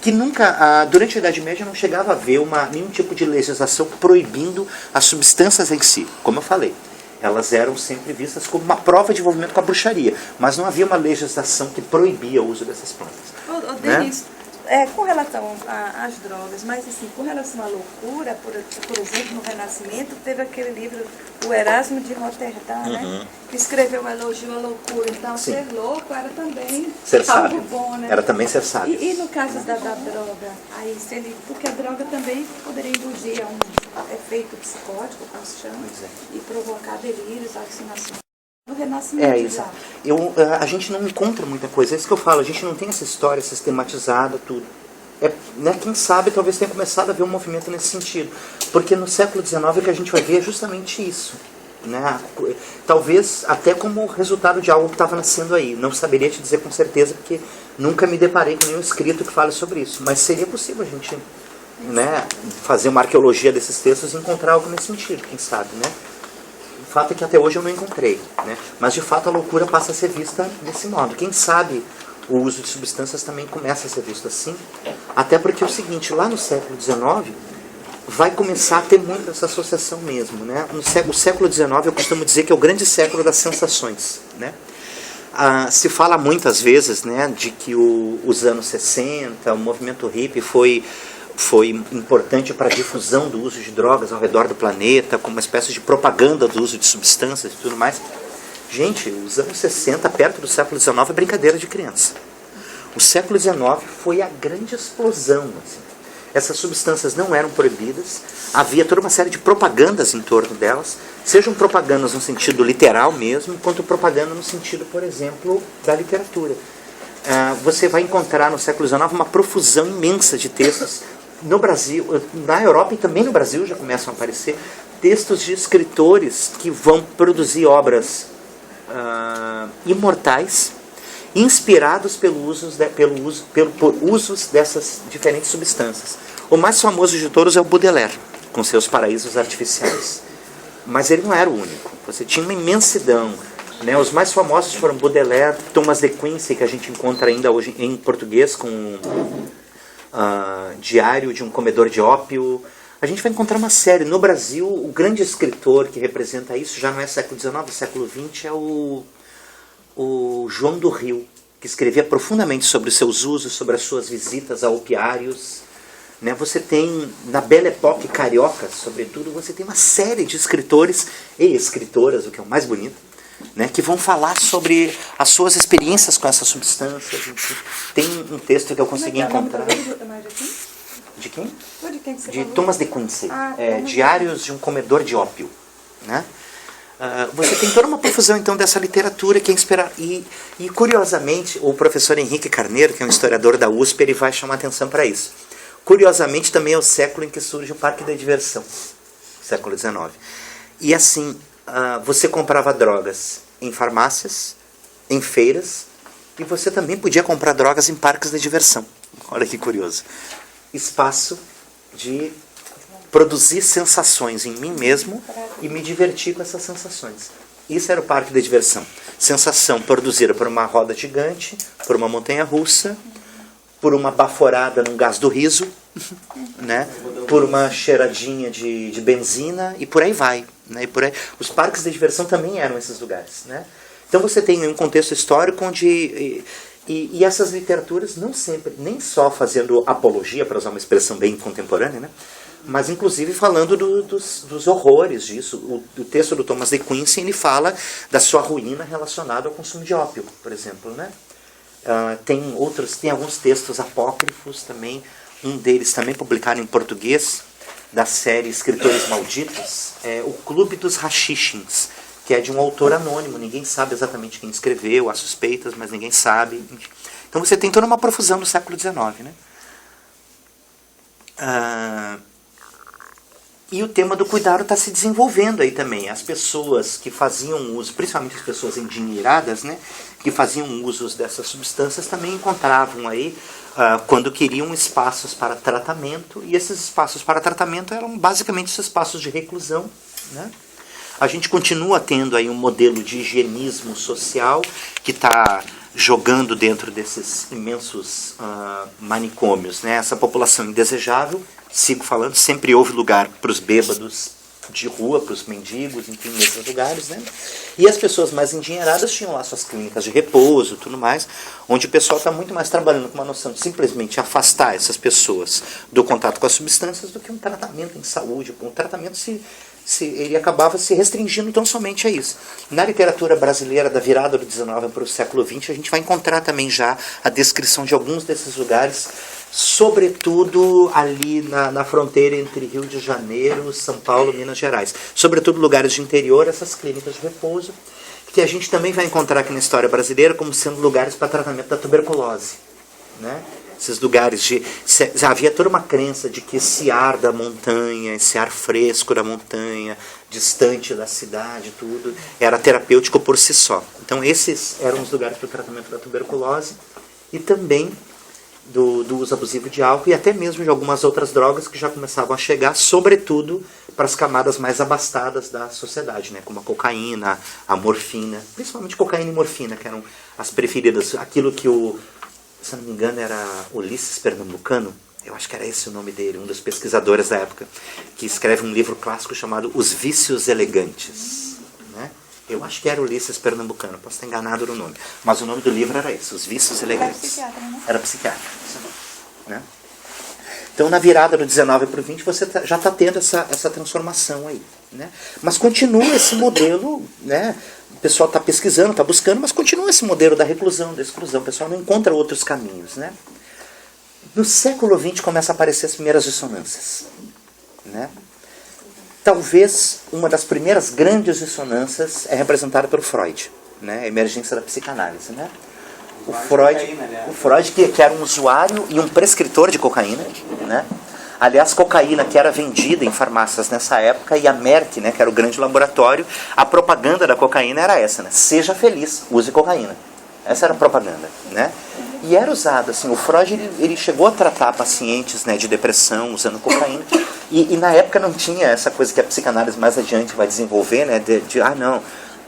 Que nunca, durante a Idade Média, não chegava a haver nenhum tipo de legislação proibindo as substâncias em si. Como eu falei, elas eram sempre vistas como uma prova de envolvimento com a bruxaria, mas não havia uma legislação que proibia o uso dessas plantas. Denis, com relação às drogas, mas assim, com relação à loucura, por exemplo, no Renascimento, teve aquele livro, o Erasmo de Roterdã, né, que escreveu o Elogio à Loucura. Então, sim, ser louco era também ser algo sábio. Bom, né? Era também ser sábio. E no caso da droga, aí, porque a droga também poderia induzir a um efeito psicótico, como se chama, e provocar delírios, alucinações. No Renascimento. Exato. A gente não encontra muita coisa, é isso que eu falo, a gente não tem essa história sistematizada, tudo. Né, quem sabe talvez tenha começado a ver um movimento nesse sentido, porque no século XIX o que a gente vai ver é justamente isso, né? Talvez até como resultado de algo que estava nascendo aí, não saberia te dizer com certeza, porque nunca me deparei com nenhum escrito que fale sobre isso, mas seria possível a gente, né, fazer uma arqueologia desses textos e encontrar algo nesse sentido, quem sabe, né? O fato é que até hoje eu não encontrei, né? Mas de fato a loucura passa a ser vista desse modo. Quem sabe o uso de substâncias também começa a ser visto assim, até porque é o seguinte, lá no século XIX vai começar a ter muito essa associação mesmo, né? O século XIX eu costumo dizer que é o grande século das sensações, né? Se fala muitas vezes, né, de que os anos 60, o movimento hippie foi importante para a difusão do uso de drogas ao redor do planeta, como uma espécie de propaganda do uso de substâncias e tudo mais. Gente, os anos 60, perto do século XIX, é brincadeira de criança. O século XIX foi a grande explosão. Assim. Essas substâncias não eram proibidas, havia toda uma série de propagandas em torno delas, sejam propagandas no sentido literal mesmo, quanto propaganda no sentido, por exemplo, da literatura. Você vai encontrar no século XIX uma profusão imensa de textos. No Brasil, na Europa e também no Brasil já começam a aparecer textos de escritores que vão produzir obras imortais, inspirados por usos dessas diferentes substâncias. O mais famoso de todos é o Baudelaire, com seus paraísos artificiais. Mas ele não era o único. Você tinha uma imensidão. Né? Os mais famosos foram Baudelaire, Thomas de Quincey, que a gente encontra ainda hoje em português, com Diário de um Comedor de Ópio. A gente vai encontrar uma série. No Brasil, o grande escritor que representa isso, já não é século XIX, século XX, é o João do Rio, que escrevia profundamente sobre os seus usos, sobre as suas visitas a opiários. Né? Você tem, na Belle Époque carioca, sobretudo, você tem uma série de escritores e escritoras, o que é o mais bonito, né, que vão falar sobre as suas experiências com essas substâncias. Tem um texto que eu consegui encontrar. De quem? De Thomas de Quincey. Diários de um Comedor de Ópio. Né? Você tem toda uma profusão então dessa literatura que é inspirada. E curiosamente, o professor Henrique Carneiro, que é um historiador da USP, ele vai chamar atenção para isso. Curiosamente, também é o século em que surge o Parque da Diversão, século XIX. E assim, você comprava drogas em farmácias, em feiras, e você também podia comprar drogas em parques de diversão. Olha que curioso. Espaço de produzir sensações em mim mesmo e me divertir com essas sensações. Isso era o parque de diversão. Sensação produzida por uma roda gigante, por uma montanha-russa, por uma baforada num gás do riso, né? Por uma cheiradinha de benzina, e por aí vai. Né? E por aí. Os parques de diversão também eram esses lugares. Né? Então você tem um contexto histórico onde... E essas literaturas não sempre, nem só fazendo apologia, para usar uma expressão bem contemporânea, né? Mas inclusive falando dos horrores disso. O texto do Thomas de Quincey, ele fala da sua ruína relacionada ao consumo de ópio, por exemplo, né? Tem alguns textos apócrifos também, um deles também publicado em português, da série Escritores Malditos, é O Clube dos Rachixins, que é de um autor anônimo, ninguém sabe exatamente quem escreveu, há suspeitas, mas ninguém sabe. Então você tem toda uma profusão no século XIX. Né? E o tema do cuidado está se desenvolvendo aí também. As pessoas que faziam uso, principalmente as pessoas endinheiradas, né, que faziam usos dessas substâncias, também encontravam aí, quando queriam, espaços para tratamento, e esses espaços para tratamento eram basicamente os espaços de reclusão. Né? A gente continua tendo aí um modelo de higienismo social que está jogando dentro desses imensos manicômios. Né? Essa população indesejável, sigo falando, sempre houve lugar para os bêbados de rua, para os mendigos, enfim, nesses lugares. Né? E as pessoas mais endinheiradas tinham lá suas clínicas de repouso e tudo mais, onde o pessoal está muito mais trabalhando com uma noção de simplesmente afastar essas pessoas do contato com as substâncias do que um tratamento em saúde. Um tratamento ele acabava se restringindo tão somente a isso. Na literatura brasileira da virada do XIX para o século XX, a gente vai encontrar também já a descrição de alguns desses lugares, sobretudo ali na fronteira entre Rio de Janeiro, São Paulo, Minas Gerais. Sobretudo lugares de interior, essas clínicas de repouso, que a gente também vai encontrar aqui na história brasileira como sendo lugares para tratamento da tuberculose. Né? Esses lugares havia toda uma crença de que esse ar da montanha, esse ar fresco da montanha, distante da cidade, tudo, era terapêutico por si só. Então esses eram os lugares para o tratamento da tuberculose. E também do uso abusivo de álcool e até mesmo de algumas outras drogas que já começavam a chegar, sobretudo para as camadas mais abastadas da sociedade, né? Como a cocaína, a morfina, principalmente cocaína e morfina, que eram as preferidas. Aquilo que se não me engano, era Ulisses Pernambucano, eu acho que era esse o nome dele, um dos pesquisadores da época, que escreve um livro clássico chamado Os Vícios Elegantes, né? Eu acho que era Ulisses Pernambucano, posso estar enganado no nome, mas o nome do livro era esse, Os Vícios Elegantes. Era psiquiatra, né? Era psiquiatra, né? Então, na virada do 19 para o 20, você já está tendo essa transformação aí, né? Mas continua esse modelo, né? O pessoal está pesquisando, está buscando, mas continua esse modelo da reclusão, da exclusão. O pessoal não encontra outros caminhos, né? No século XX começam a aparecer as primeiras dissonâncias, né? Talvez uma das primeiras grandes dissonâncias é representada pelo Freud, né? A emergência da psicanálise, né? O Freud que era um usuário e um prescritor de cocaína, né? Aliás, cocaína que era vendida em farmácias nessa época, e a Merck, né, que era o grande laboratório, a propaganda da cocaína era essa, né? Seja feliz, use cocaína. Essa era a propaganda, né? E era usado, assim, o Freud ele chegou a tratar pacientes, né, de depressão usando cocaína, e na época não tinha essa coisa que a psicanálise mais adiante vai desenvolver, né, não,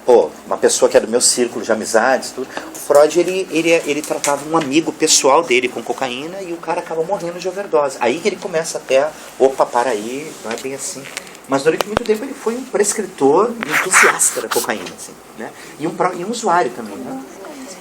pô, uma pessoa que é do meu círculo de amizades, tudo. O Freud, ele tratava um amigo pessoal dele com cocaína e o cara acaba morrendo de overdose. Aí que ele começa até, opa, para aí, não é bem assim. Mas durante muito tempo ele foi um prescritor entusiasta da cocaína, assim, né? E um usuário também, né?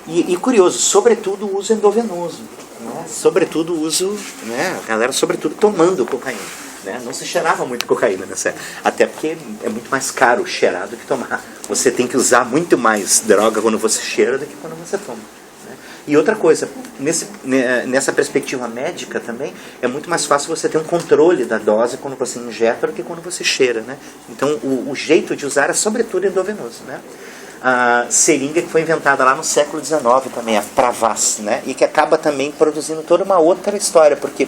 E curioso, sobretudo o uso endovenoso, né? Sobretudo o uso, né? A galera sobretudo tomando cocaína, né? Não se cheirava muito cocaína nessa época, até porque é muito mais caro cheirar do que tomar. Você tem que usar muito mais droga quando você cheira do que quando você toma, né? E outra coisa, nessa perspectiva médica também, é muito mais fácil você ter um controle da dose quando você injeta do que quando você cheira, né? Então o jeito de usar é sobretudo endovenoso, né? A seringa que foi inventada lá no século XIX também, a Pravaz, né? E que acaba também produzindo toda uma outra história, porque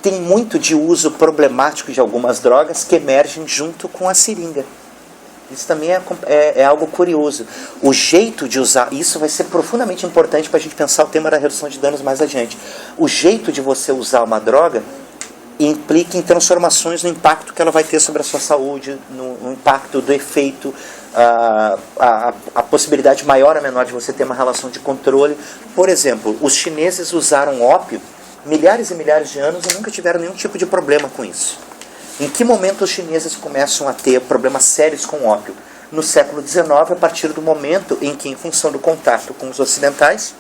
tem muito de uso problemático de algumas drogas que emergem junto com a seringa. Isso também é algo curioso. O jeito de usar, isso vai ser profundamente importante para a gente pensar o tema da redução de danos mais adiante. O jeito de você usar uma droga implica em transformações no impacto que ela vai ter sobre a sua saúde, no impacto do efeito, a possibilidade maior ou menor de você ter uma relação de controle. Por exemplo, os chineses usaram ópio milhares e milhares de anos e nunca tiveram nenhum tipo de problema com isso. Em que momento os chineses começam a ter problemas sérios com ópio? No século XIX, a partir do momento em que, em função do contato com os ocidentais,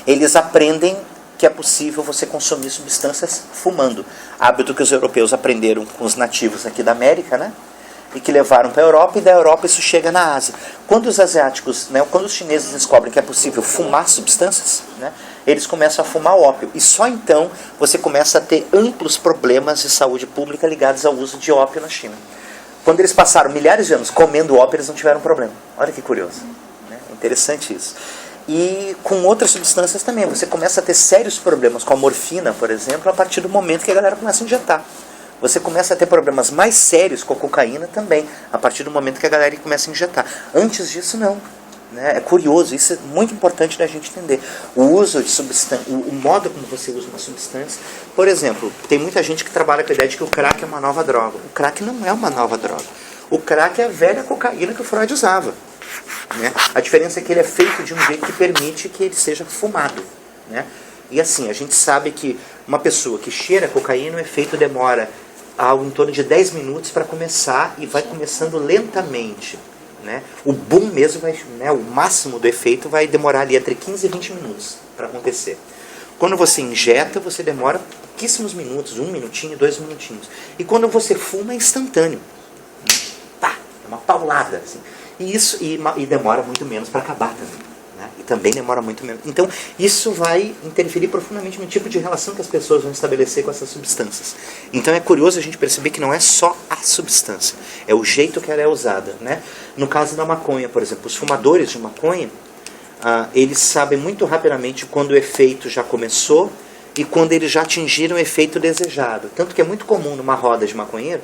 eles aprendem que é possível você consumir substâncias fumando. Hábito que os europeus aprenderam com os nativos aqui da América, né? E que levaram para a Europa, e da Europa isso chega na Ásia. Quando os asiáticos, né, quando os chineses descobrem que é possível fumar substâncias, né, eles começam a fumar ópio. E só então você começa a ter amplos problemas de saúde pública ligados ao uso de ópio na China. Quando eles passaram milhares de anos comendo ópio, eles não tiveram problema. Olha que curioso, né? Interessante isso. E com outras substâncias também. Você começa a ter sérios problemas com a morfina, por exemplo, a partir do momento que a galera começa a injetar. Você começa a ter problemas mais sérios com a cocaína também, a partir do momento que a galera começa a injetar. Antes disso, não. Né? É curioso, isso é muito importante da gente entender. O uso de substância, o modo como você usa uma substância. Por exemplo, tem muita gente que trabalha com a ideia de que o crack é uma nova droga. O crack não é uma nova droga. O crack é a velha cocaína que o Freud usava. Né? A diferença é que ele é feito de um jeito que permite que ele seja fumado. Né? E assim, a gente sabe que uma pessoa que cheira cocaína, o efeito demora algo em torno de 10 minutos para começar e vai começando lentamente. Né? O boom mesmo, né, o máximo do efeito vai demorar ali entre 15 e 20 minutos para acontecer. Quando você injeta, você demora pouquíssimos minutos, 1 minutinho, 2 minutinhos. E quando você fuma, é instantâneo. Pá, é uma paulada. Assim. E demora muito menos para acabar também. Né? E também demora muito menos. Então, isso vai interferir profundamente no tipo de relação que as pessoas vão estabelecer com essas substâncias. Então, é curioso a gente perceber que não é só a substância, é o jeito que ela é usada. Né? No caso da maconha, por exemplo, os fumadores de maconha, eles sabem muito rapidamente quando o efeito já começou e quando eles já atingiram o efeito desejado. Tanto que é muito comum numa roda de maconheiro,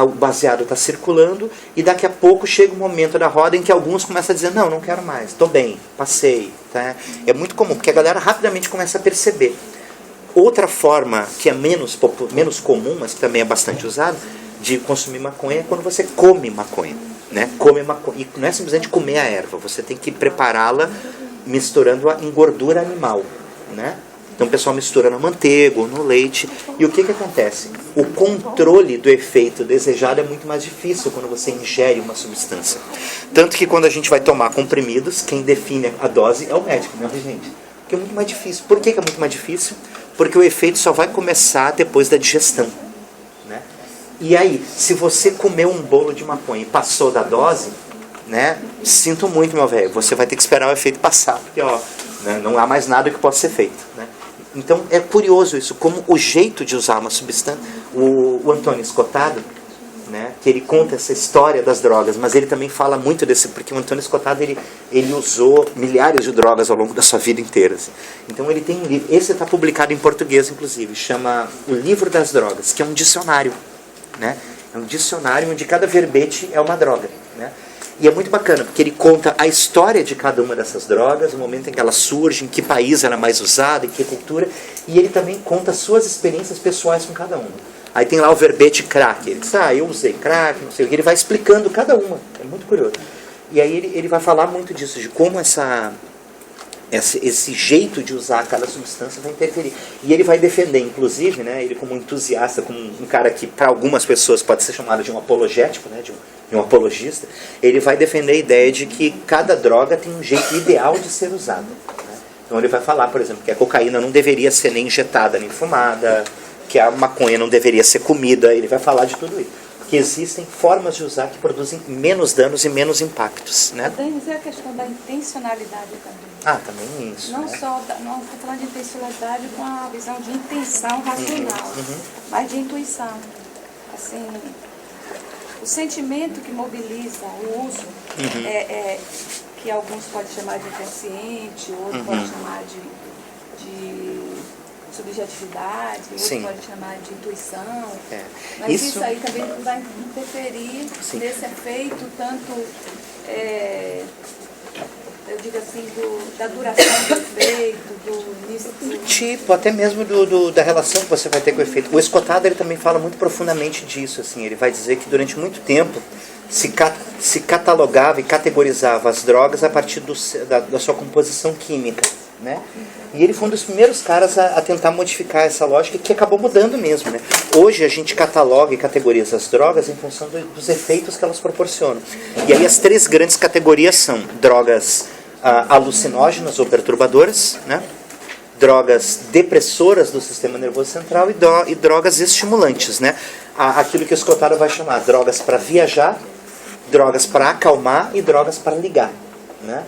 o baseado está circulando, e daqui a pouco chega um momento da roda em que alguns começam a dizer, não quero mais, estou bem, passei. Tá? É muito comum, porque a galera rapidamente começa a perceber. Outra forma que é menos comum, mas que também é bastante usada, de consumir maconha é quando você come maconha. Né? Come maconha. E não é simplesmente comer a erva, você tem que prepará-la misturando-a em gordura animal. Né? Então o pessoal mistura na manteiga ou no leite. E o que acontece? O controle do efeito desejado é muito mais difícil quando você ingere uma substância. Tanto que quando a gente vai tomar comprimidos, quem define a dose é o médico, né, gente? Porque é muito mais difícil. Por que é muito mais difícil? Porque o efeito só vai começar depois da digestão. Né? E aí, se você comeu um bolo de maconha e passou da dose, né, sinto muito, meu velho, você vai ter que esperar o efeito passar. Porque né, não há mais nada que possa ser feito. Né? Então é curioso isso, como o jeito de usar uma substância. O Antônio Escotado, né, que ele conta essa história das drogas, mas ele também fala muito desse, porque o Antônio Escotado ele usou milhares de drogas ao longo da sua vida inteira. Assim. Então ele tem um livro, esse está publicado em português inclusive, chama O Livro das Drogas, que é um dicionário. Né? É um dicionário onde cada verbete é uma droga. Né? E é muito bacana, porque ele conta a história de cada uma dessas drogas, o momento em que elas surgem, em que país ela é mais usada, em que cultura, e ele também conta suas experiências pessoais com cada uma. Aí tem lá o verbete crack, ele diz, eu usei crack, não sei o que, ele vai explicando cada uma, é muito curioso. E aí ele vai falar muito disso, de como esse jeito de usar cada substância vai interferir. E ele vai defender, inclusive, né, ele como entusiasta, como um cara que para algumas pessoas pode ser chamado de um apologético, né, de um apologista, ele vai defender a ideia de que cada droga tem um jeito ideal de ser usada. Né? Então ele vai falar, por exemplo, que a cocaína não deveria ser nem injetada nem fumada, que a maconha não deveria ser comida, ele vai falar de tudo isso. Que existem formas de usar que produzem menos danos e menos impactos. Né? Denis, é a questão da intencionalidade também. Também isso. Não né? só, não estou falando de intencionalidade com a visão de intenção racional, mas de intuição. Assim, o sentimento que mobiliza o uso, que alguns podem chamar de inconsciente, outros podem chamar de subjetividade, outros podem chamar de intuição. Mas isso aí também vai interferir nesse efeito, tanto, eu digo assim, da duração do efeito, do início do... Tipo, até mesmo da relação que você vai ter com o efeito. O Escotado ele também fala muito profundamente disso. Assim, ele vai dizer que durante muito tempo se catalogava e categorizava as drogas a partir da sua composição química. Né? E ele foi um dos primeiros caras a tentar modificar essa lógica, que acabou mudando mesmo. Né? Hoje a gente cataloga e categoriza as drogas em função dos efeitos que elas proporcionam. E aí as três grandes categorias são drogas alucinógenas ou perturbadoras, né? Drogas depressoras do sistema nervoso central e drogas estimulantes. Né? Aquilo que o Escotado vai chamar drogas para viajar, drogas para acalmar e drogas para ligar. Né?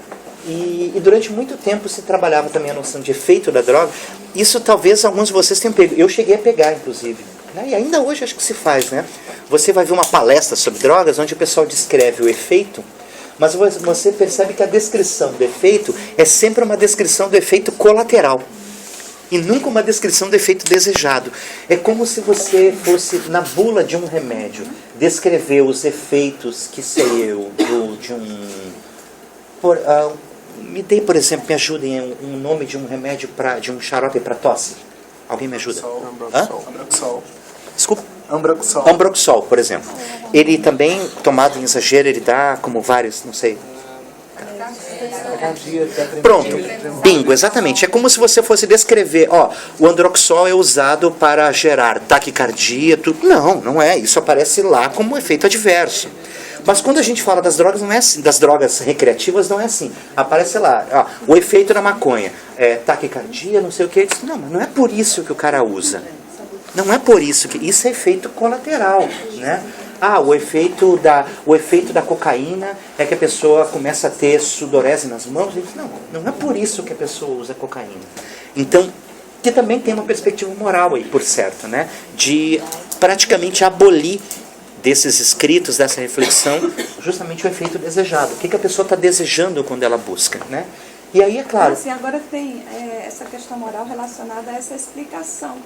E durante muito tempo se trabalhava também a noção de efeito da droga. Isso talvez alguns de vocês tenham pego. Eu cheguei a pegar, inclusive. Né? E ainda hoje acho que se faz. Né? Você vai ver uma palestra sobre drogas onde o pessoal descreve o efeito, mas você percebe que a descrição do efeito é sempre uma descrição do efeito colateral. E nunca uma descrição do efeito desejado. É como se você fosse, na bula de um remédio, descrever os efeitos, que sei eu, de um... me dê, por exemplo, me ajudem um nome de um remédio, de um xarope para tosse. Alguém me ajuda? Ambroxol. Desculpa? Ambroxol. Ambroxol, por exemplo. Ele também, tomado em exagero, ele dá como vários, não sei... Pronto, bingo, exatamente. É como se você fosse descrever, o Ambroxol é usado para gerar taquicardia, tudo. Não é. Isso aparece lá como efeito adverso. Mas quando a gente fala das drogas, não é assim, das drogas recreativas, não é assim. Aparece lá, o efeito da maconha, taquicardia, não sei o que. Ele diz, não, mas não é por isso que o cara usa. Não é por isso que... Isso é efeito colateral, né? O efeito da cocaína é que a pessoa começa a ter sudorese nas mãos. Ele diz, não é por isso que a pessoa usa cocaína. Então, que também tem uma perspectiva moral aí, por certo, né? De praticamente abolir desses escritos, dessa reflexão, justamente o efeito desejado. O que a pessoa está desejando quando ela busca, né? E aí, é claro... Assim, agora tem essa questão moral relacionada a essa explicação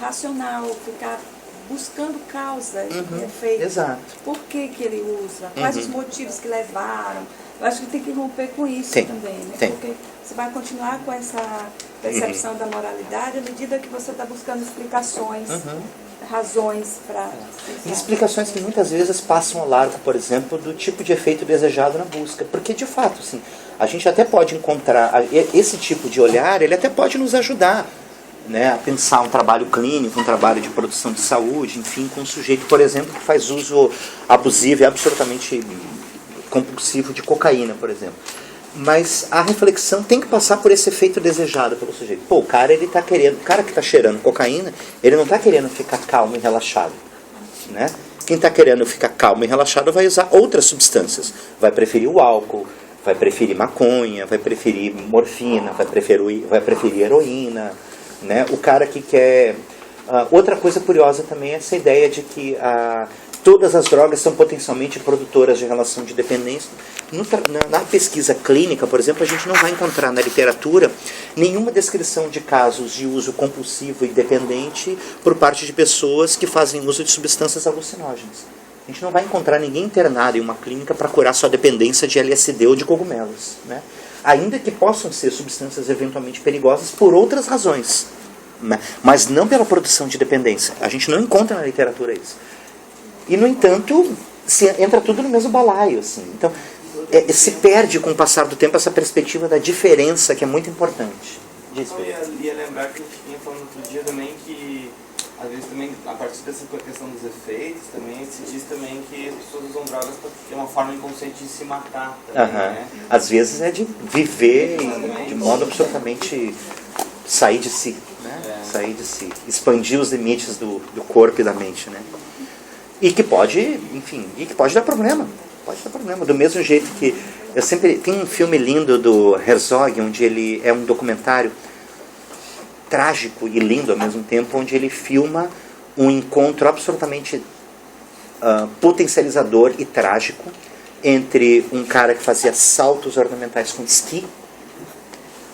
racional, ficar buscando causa e efeito. Exato. Por que ele usa? Quais os motivos que levaram? Eu acho que tem que romper com isso também, né? Porque você vai continuar com essa percepção da moralidade à medida que você está buscando explicações, razões para... E explicações que muitas vezes passam ao largo, por exemplo, do tipo de efeito desejado na busca. Porque, de fato, assim, a gente até pode encontrar... Esse tipo de olhar, ele até pode nos ajudar, né, a pensar um trabalho clínico, um trabalho de produção de saúde, enfim, com um sujeito, por exemplo, que faz uso abusivo e absolutamente compulsivo de cocaína, por exemplo. Mas a reflexão tem que passar por esse efeito desejado pelo sujeito. Pô, o cara que está cheirando cocaína, ele não está querendo ficar calmo e relaxado, né? Quem está querendo ficar calmo e relaxado vai usar outras substâncias. Vai preferir o álcool, vai preferir maconha, vai preferir morfina, vai preferir heroína, né? O cara que quer... outra coisa curiosa também é essa ideia de que todas as drogas são potencialmente produtoras de relação de dependência. Na pesquisa clínica, por exemplo, a gente não vai encontrar na literatura nenhuma descrição de casos de uso compulsivo e dependente por parte de pessoas que fazem uso de substâncias alucinógenas. A gente não vai encontrar ninguém internado em uma clínica para curar sua dependência de LSD ou de cogumelos, né? Ainda que possam ser substâncias eventualmente perigosas por outras razões, né? Mas não pela produção de dependência. A gente não encontra na literatura isso. E, no entanto, entra tudo no mesmo balaio, assim. Então, se perde com o passar do tempo essa perspectiva da diferença, que é muito importante. Eu ia lembrar que a gente tinha falado outro dia também que, às vezes, também, a partir dessa questão dos efeitos, também se diz também que as pessoas usam drogas porque é uma forma inconsciente de se matar também, né? Às vezes é de viver de modo absolutamente sair de si, né? Sair de si, expandir os limites do corpo e da mente, né? E que pode, enfim, dar problema. Pode dar problema. Do mesmo jeito que tem um filme lindo do Herzog, onde ele é um documentário trágico e lindo ao mesmo tempo, onde ele filma um encontro absolutamente potencializador e trágico entre um cara que fazia saltos ornamentais com esqui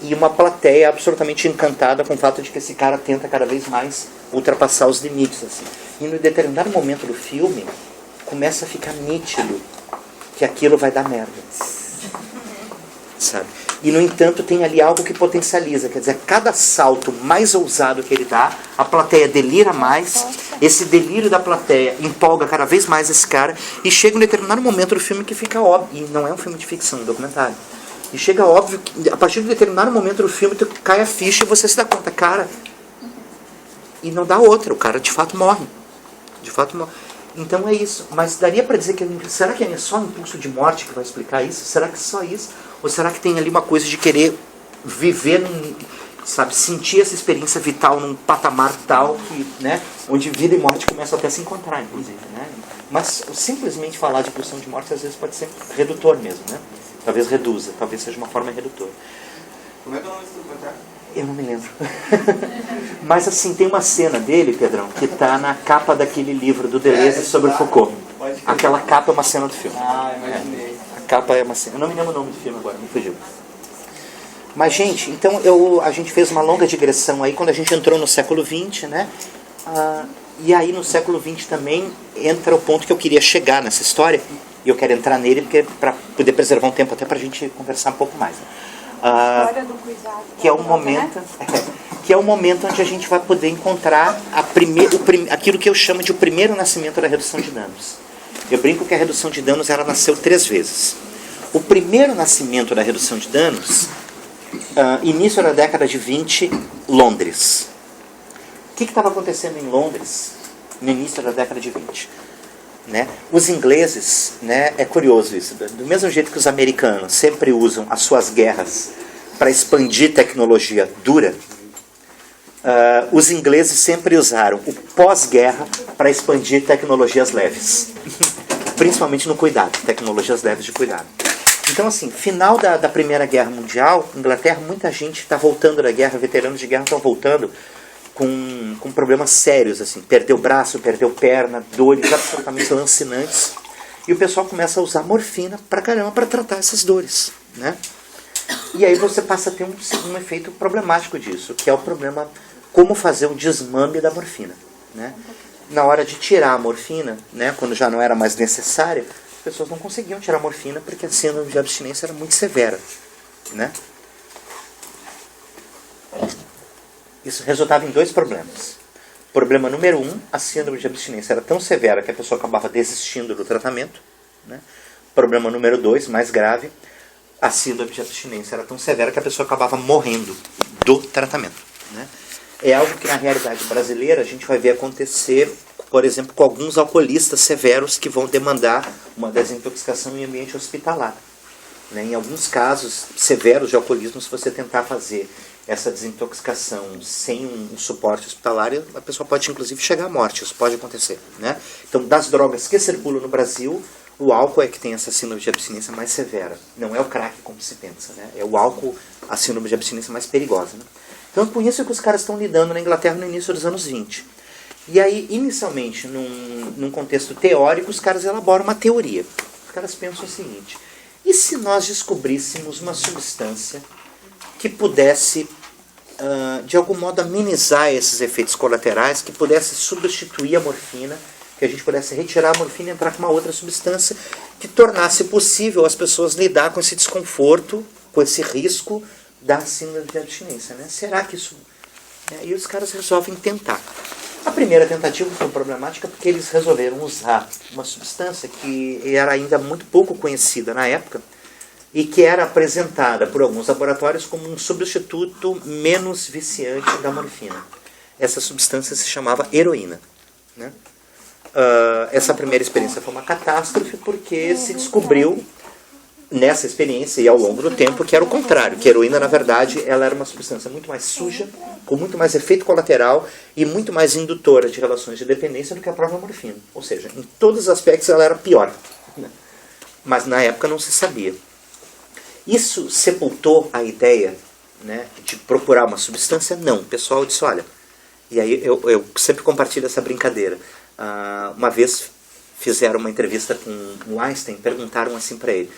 e uma plateia absolutamente encantada com o fato de que esse cara tenta cada vez mais ultrapassar os limites, assim. E em determinado momento do filme começa a ficar nítido que aquilo vai dar merda, sabe? E, no entanto, tem ali algo que potencializa. Quer dizer, cada salto mais ousado que ele dá, a plateia delira mais, esse delírio da plateia empolga cada vez mais esse cara, e chega um determinado momento do filme que fica óbvio, e não é um filme de ficção, é um documentário, e chega óbvio que, a partir de um determinado momento do filme, tu cai a ficha e você se dá conta, cara, e não dá outra, o cara de fato morre. De fato morre. Então é isso. Mas daria para dizer que será que é só o impulso de morte que vai explicar isso? Será que é só isso? Ou será que tem ali uma coisa de querer viver, sabe, sentir essa experiência vital num patamar tal que, né, onde vida e morte começam até a se encontrar, inclusive, né? Mas simplesmente falar de pulsão de morte às vezes pode ser redutor mesmo, né? Talvez reduza, talvez seja uma forma redutora. Como é que é o nome desse documentário? Eu não me lembro. Mas assim, tem uma cena dele, Pedrão, que está na capa daquele livro do Deleuze sobre Foucault. Aquela capa é uma cena do filme. Imaginei. A capa é uma cena. Eu não me lembro o nome do filme agora, me fugiu. Mas, gente, então a gente fez uma longa digressão aí quando a gente entrou no século XX, né? E aí no século XX também entra o ponto que eu queria chegar nessa história, e eu quero entrar nele para poder preservar um tempo até para a gente conversar um pouco mais. Que é o momento, que é o momento onde a gente vai poder encontrar aquilo que eu chamo de o primeiro nascimento da redução de danos. Eu brinco que a redução de danos ela nasceu 3 vezes. O primeiro nascimento da redução de danos, início da década de 20, Londres. O que estava acontecendo em Londres no início da década de 20? Né? Os ingleses, né, é curioso isso, do mesmo jeito que os americanos sempre usam as suas guerras para expandir tecnologia dura, os ingleses sempre usaram o pós-guerra para expandir tecnologias leves, principalmente no cuidado, tecnologias leves de cuidado. Então, assim, final da Primeira Guerra Mundial, Inglaterra, muita gente está voltando da guerra, veteranos de guerra estão voltando com problemas sérios, assim, perdeu braço, perdeu perna, dores absolutamente lancinantes, e o pessoal começa a usar morfina pra caramba para tratar essas dores, né? E aí você passa a ter um efeito problemático disso, que é o problema como fazer o desmame da morfina, né? na hora de tirar a morfina, né, quando já não era mais necessária, as pessoas não conseguiam tirar a morfina porque a síndrome de abstinência era muito severa, né? Isso resultava em 2 problemas. Problema número 1, a síndrome de abstinência era tão severa que a pessoa acabava desistindo do tratamento, né? Problema número 2, mais grave, a síndrome de abstinência era tão severa que a pessoa acabava morrendo do tratamento, né? É algo que na realidade brasileira a gente vai ver acontecer, por exemplo, com alguns alcoolistas severos que vão demandar uma desintoxicação em ambiente hospitalar, né? Em alguns casos severos de alcoolismo, se você tentar fazer essa desintoxicação sem um suporte hospitalar, a pessoa pode inclusive chegar à morte, isso pode acontecer, né? Então, das drogas que circulam no Brasil, o álcool é que tem essa síndrome de abstinência mais severa. Não é o crack como se pensa, né? É o álcool, a síndrome de abstinência mais perigosa, né? Então, é com isso que os caras estão lidando na Inglaterra no início dos anos 20. E aí, inicialmente, num contexto teórico, os caras elaboram uma teoria. Os caras pensam o seguinte: e se nós descobríssemos uma substância que pudesse, de algum modo, amenizar esses efeitos colaterais, que pudesse substituir a morfina, que a gente pudesse retirar a morfina e entrar com uma outra substância que tornasse possível as pessoas lidar com esse desconforto, com esse risco da síndrome de abstinência, né? Será que isso... E os caras resolvem tentar. A primeira tentativa foi problemática porque eles resolveram usar uma substância que era ainda muito pouco conhecida na época, e que era apresentada por alguns laboratórios como um substituto menos viciante da morfina. Essa substância se chamava heroína, né? Essa primeira experiência foi uma catástrofe porque se descobriu nessa experiência e ao longo do tempo que era o contrário, que a heroína, na verdade, ela era uma substância muito mais suja, com muito mais efeito colateral e muito mais indutora de relações de dependência do que a própria morfina. Ou seja, em todos os aspectos ela era pior, né? Mas na época não se sabia. Isso sepultou a ideia, né, de procurar uma substância? Não. O pessoal disse, olha... E aí eu sempre compartilho essa brincadeira. Uma vez fizeram uma entrevista com o Einstein, perguntaram assim para ele,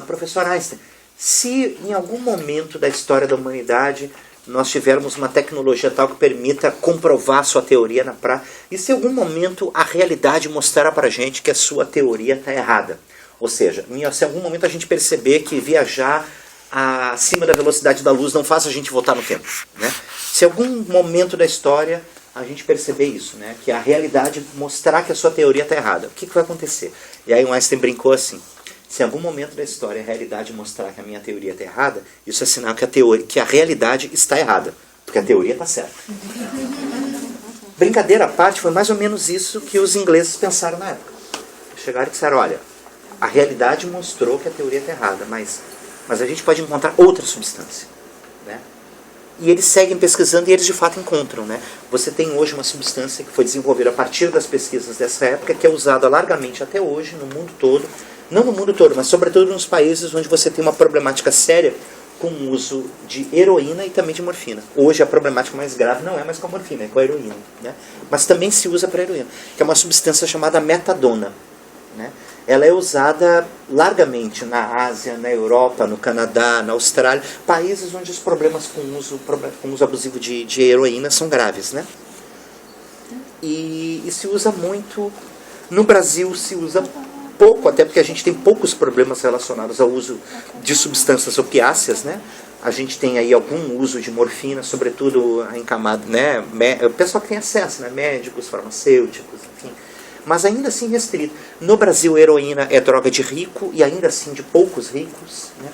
professor Einstein, se em algum momento da história da humanidade nós tivermos uma tecnologia tal que permita comprovar sua teoria na prática, e se em algum momento a realidade mostrar para a gente que a sua teoria está errada? Ou seja, se em algum momento a gente perceber que viajar acima da velocidade da luz não faz a gente voltar no tempo, né? Se em algum momento da história a gente perceber isso, né? Que a realidade mostrar que a sua teoria está errada, o que vai acontecer? E aí o Einstein brincou assim, se em algum momento da história a realidade mostrar que a minha teoria está errada, isso é sinal que a realidade está errada, porque a teoria está certa. Brincadeira à parte, foi mais ou menos isso que os ingleses pensaram na época. Chegaram e disseram, olha, a realidade mostrou que a teoria está errada, mas a gente pode encontrar outra substância, né? E eles seguem pesquisando e eles de fato encontram, né? Você tem hoje uma substância que foi desenvolvida a partir das pesquisas dessa época, que é usada largamente até hoje no mundo todo, não no mundo todo, mas sobretudo nos países onde você tem uma problemática séria com o uso de heroína e também de morfina. Hoje a problemática mais grave não é mais com a morfina, é com a heroína, né? Mas também se usa para a heroína, que é uma substância chamada metadona, né? Ela é usada largamente na Ásia, na Europa, no Canadá, na Austrália, países onde os problemas com o uso abusivo de heroína são graves, né? E se usa muito. No Brasil se usa pouco, até porque a gente tem poucos problemas relacionados ao uso de substâncias opiáceas, né? A gente tem aí algum uso de morfina, sobretudo em camada, né? O pessoal que tem acesso, né? Médicos, farmacêuticos, enfim. Mas ainda assim restrito. No Brasil, a heroína é droga de rico e ainda assim de poucos ricos, né?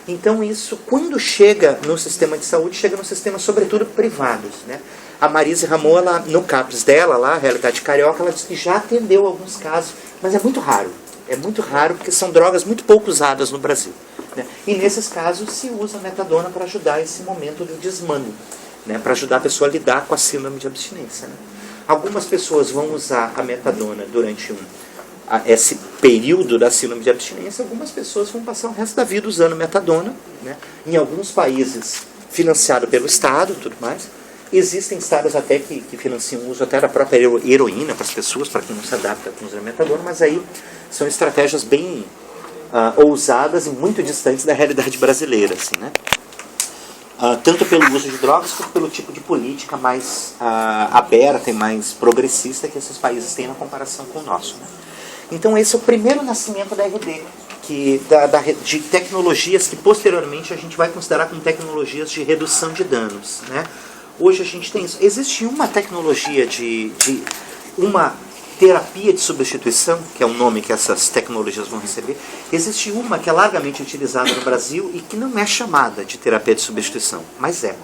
Então isso, quando chega no sistema de saúde, chega no sistema sobretudo privados, né? A Marise Ramon, ela, no CAPS dela, lá, a Realidade Carioca, ela disse que já atendeu alguns casos, mas é muito raro. É muito raro porque são drogas muito pouco usadas no Brasil, né? E nesses casos se usa a metadona para ajudar esse momento do desmame, né? Para ajudar a pessoa a lidar com a síndrome de abstinência, né? Algumas pessoas vão usar a metadona durante esse período da síndrome de abstinência, algumas pessoas vão passar o resto da vida usando metadona, né? Em alguns países financiado pelo Estado e tudo mais. Existem estados até que financiam o uso até da própria heroína para as pessoas, para quem não se adapta com usar metadona, mas aí são estratégias bem ousadas e muito distantes da realidade brasileira, assim, né? tanto pelo uso de drogas quanto pelo tipo de política mais aberta e mais progressista que esses países têm na comparação com o nosso. Né? Então esse é o primeiro nascimento da RD, de tecnologias que posteriormente a gente vai considerar como tecnologias de redução de danos. Né? Hoje a gente tem isso. Existe uma tecnologia uma terapia de substituição, que é o nome que essas tecnologias vão receber. Existe uma que é largamente utilizada no Brasil e que não é chamada de terapia de substituição, mas é.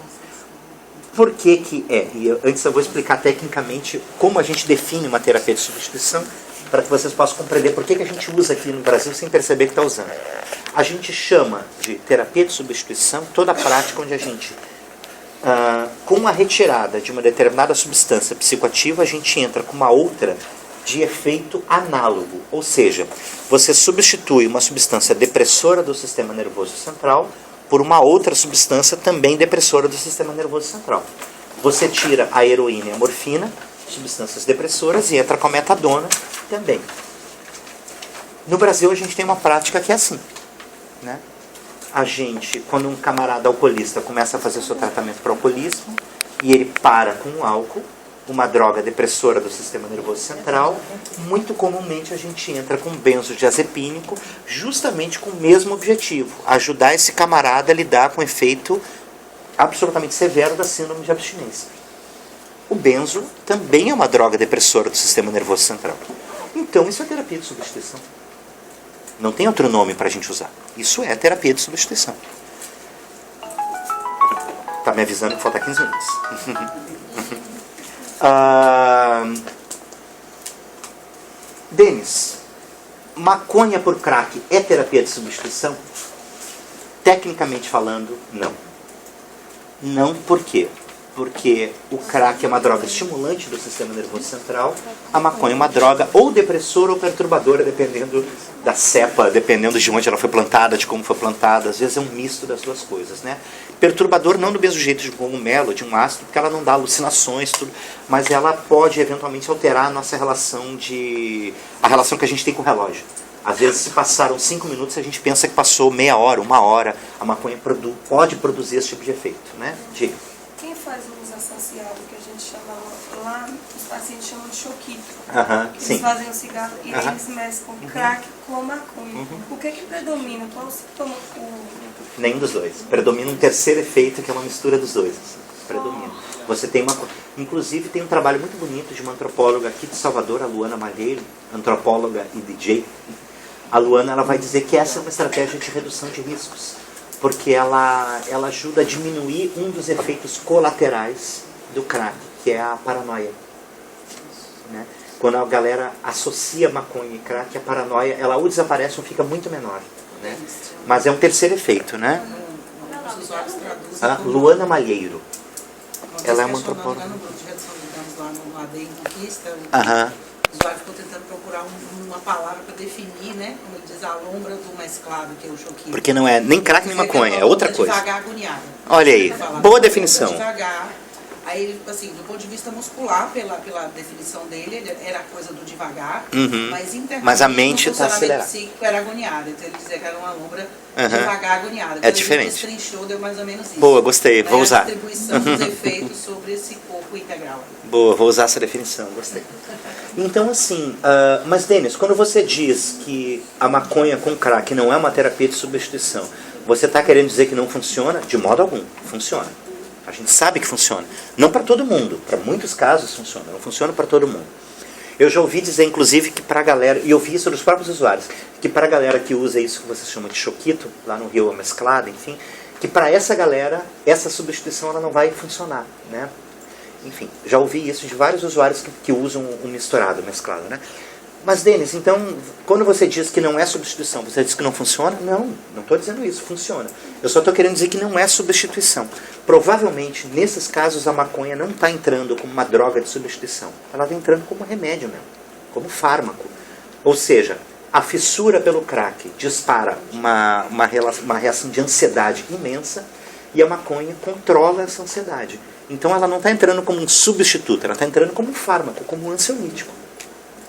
Por que que é? E antes eu vou explicar tecnicamente como a gente define uma terapia de substituição, para que vocês possam compreender por que que a gente usa aqui no Brasil sem perceber que está usando. A gente chama de terapia de substituição toda a prática onde a gente, com a retirada de uma determinada substância psicoativa, a gente entra com uma outra de efeito análogo, ou seja, você substitui uma substância depressora do sistema nervoso central por uma outra substância também depressora do sistema nervoso central. Você tira a heroína e a morfina, substâncias depressoras, e entra com a metadona também. No Brasil a gente tem uma prática que é assim, né? A gente, quando um camarada alcoolista começa a fazer seu tratamento para alcoolismo e ele para com o álcool, uma droga depressora do sistema nervoso central, muito comumente a gente entra com benzodiazepínico, justamente com o mesmo objetivo, ajudar esse camarada a lidar com o efeito absolutamente severo da síndrome de abstinência. O benzo também é uma droga depressora do sistema nervoso central. Então isso é terapia de substituição. Não tem outro nome para a gente usar. Isso é terapia de substituição. Está me avisando que falta 15 minutos. Denis, maconha por crack é terapia de substituição? Tecnicamente falando, não. Não por quê? Porque o crack é uma droga estimulante do sistema nervoso central, a maconha é uma droga ou depressora ou perturbadora, dependendo da cepa, dependendo de onde ela foi plantada, de como foi plantada. Às vezes é um misto das duas coisas, né? Perturbador não do mesmo jeito de um cogumelo, de um ácido, porque ela não dá alucinações, tudo, mas ela pode eventualmente alterar a nossa relação a relação que a gente tem com o relógio. Às vezes, se passaram 5 minutos, a gente pensa que passou meia hora, 1 hora. A maconha pode produzir esse tipo de efeito, né? Diga. Quem faz o uso associado, que a gente chama lá, os pacientes chamam de choquito. Eles sim. fazem o cigarro e aí eles mesclam crack com maconha. O que predomina? Qual o sintoma? Nenhum dos dois. Predomina um terceiro efeito, que é uma mistura dos dois. Predomina. Você tem inclusive tem um trabalho muito bonito de uma antropóloga aqui de Salvador, a Luana Malheiro, antropóloga e DJ. A Luana, ela vai dizer que essa é uma estratégia de redução de riscos, porque ela ajuda a diminuir um dos efeitos colaterais do crack, que é a paranoia. Né? Quando a galera associa maconha e crack, a paranoia, ela ou desaparece ou fica muito menor. Né? Mas é um terceiro efeito, né? Luana Malheiro. Ela é uma antropóloga. No grupo de redução de danos lá no AD em Conquista, o usuário ficou tentando procurar uma palavra para definir, né? Como ele diz, a lombra do mesclado, que é o choquinho. Porque não é nem crack nem maconha, é outra coisa. Devagar agoniada. Olha aí, boa definição. Devagar. Aí ele, assim, do ponto de vista muscular, pela definição dele, ele era coisa do devagar, mas internamente mas a mente está acelerada. O psíquico era agoniado, então ele dizia que era uma lombra devagar agoniada. É diferente. Ele destrinchou, deu mais ou menos isso. Boa, gostei, vou usar. A distribuição dos efeitos sobre esse corpo integral. Boa, vou usar essa definição, gostei. Então, assim, mas Denis, quando você diz que a maconha com crack não é uma terapia de substituição, você está querendo dizer que não funciona? De modo algum, funciona. A gente sabe que funciona. Não para todo mundo, para muitos casos funciona, não funciona para todo mundo. Eu já ouvi dizer, inclusive, que para a galera, e eu vi isso dos próprios usuários, que para a galera que usa isso que vocês chamam de choquito, lá no Rio mesclada, enfim, que para essa galera, essa substituição ela não vai funcionar, né? Enfim, já ouvi isso de vários usuários que usam um misturado, mesclado, né? Mas, Denis, então, quando você diz que não é substituição, você diz que não funciona? Não estou dizendo isso, funciona. Eu só estou querendo dizer que não é substituição. Provavelmente, nesses casos, a maconha não está entrando como uma droga de substituição. Ela está entrando como remédio mesmo, como fármaco. Ou seja, a fissura pelo crack dispara uma reação de ansiedade imensa e a maconha controla essa ansiedade. Então ela não está entrando como um substituto, ela está entrando como um fármaco, como um ansiolítico.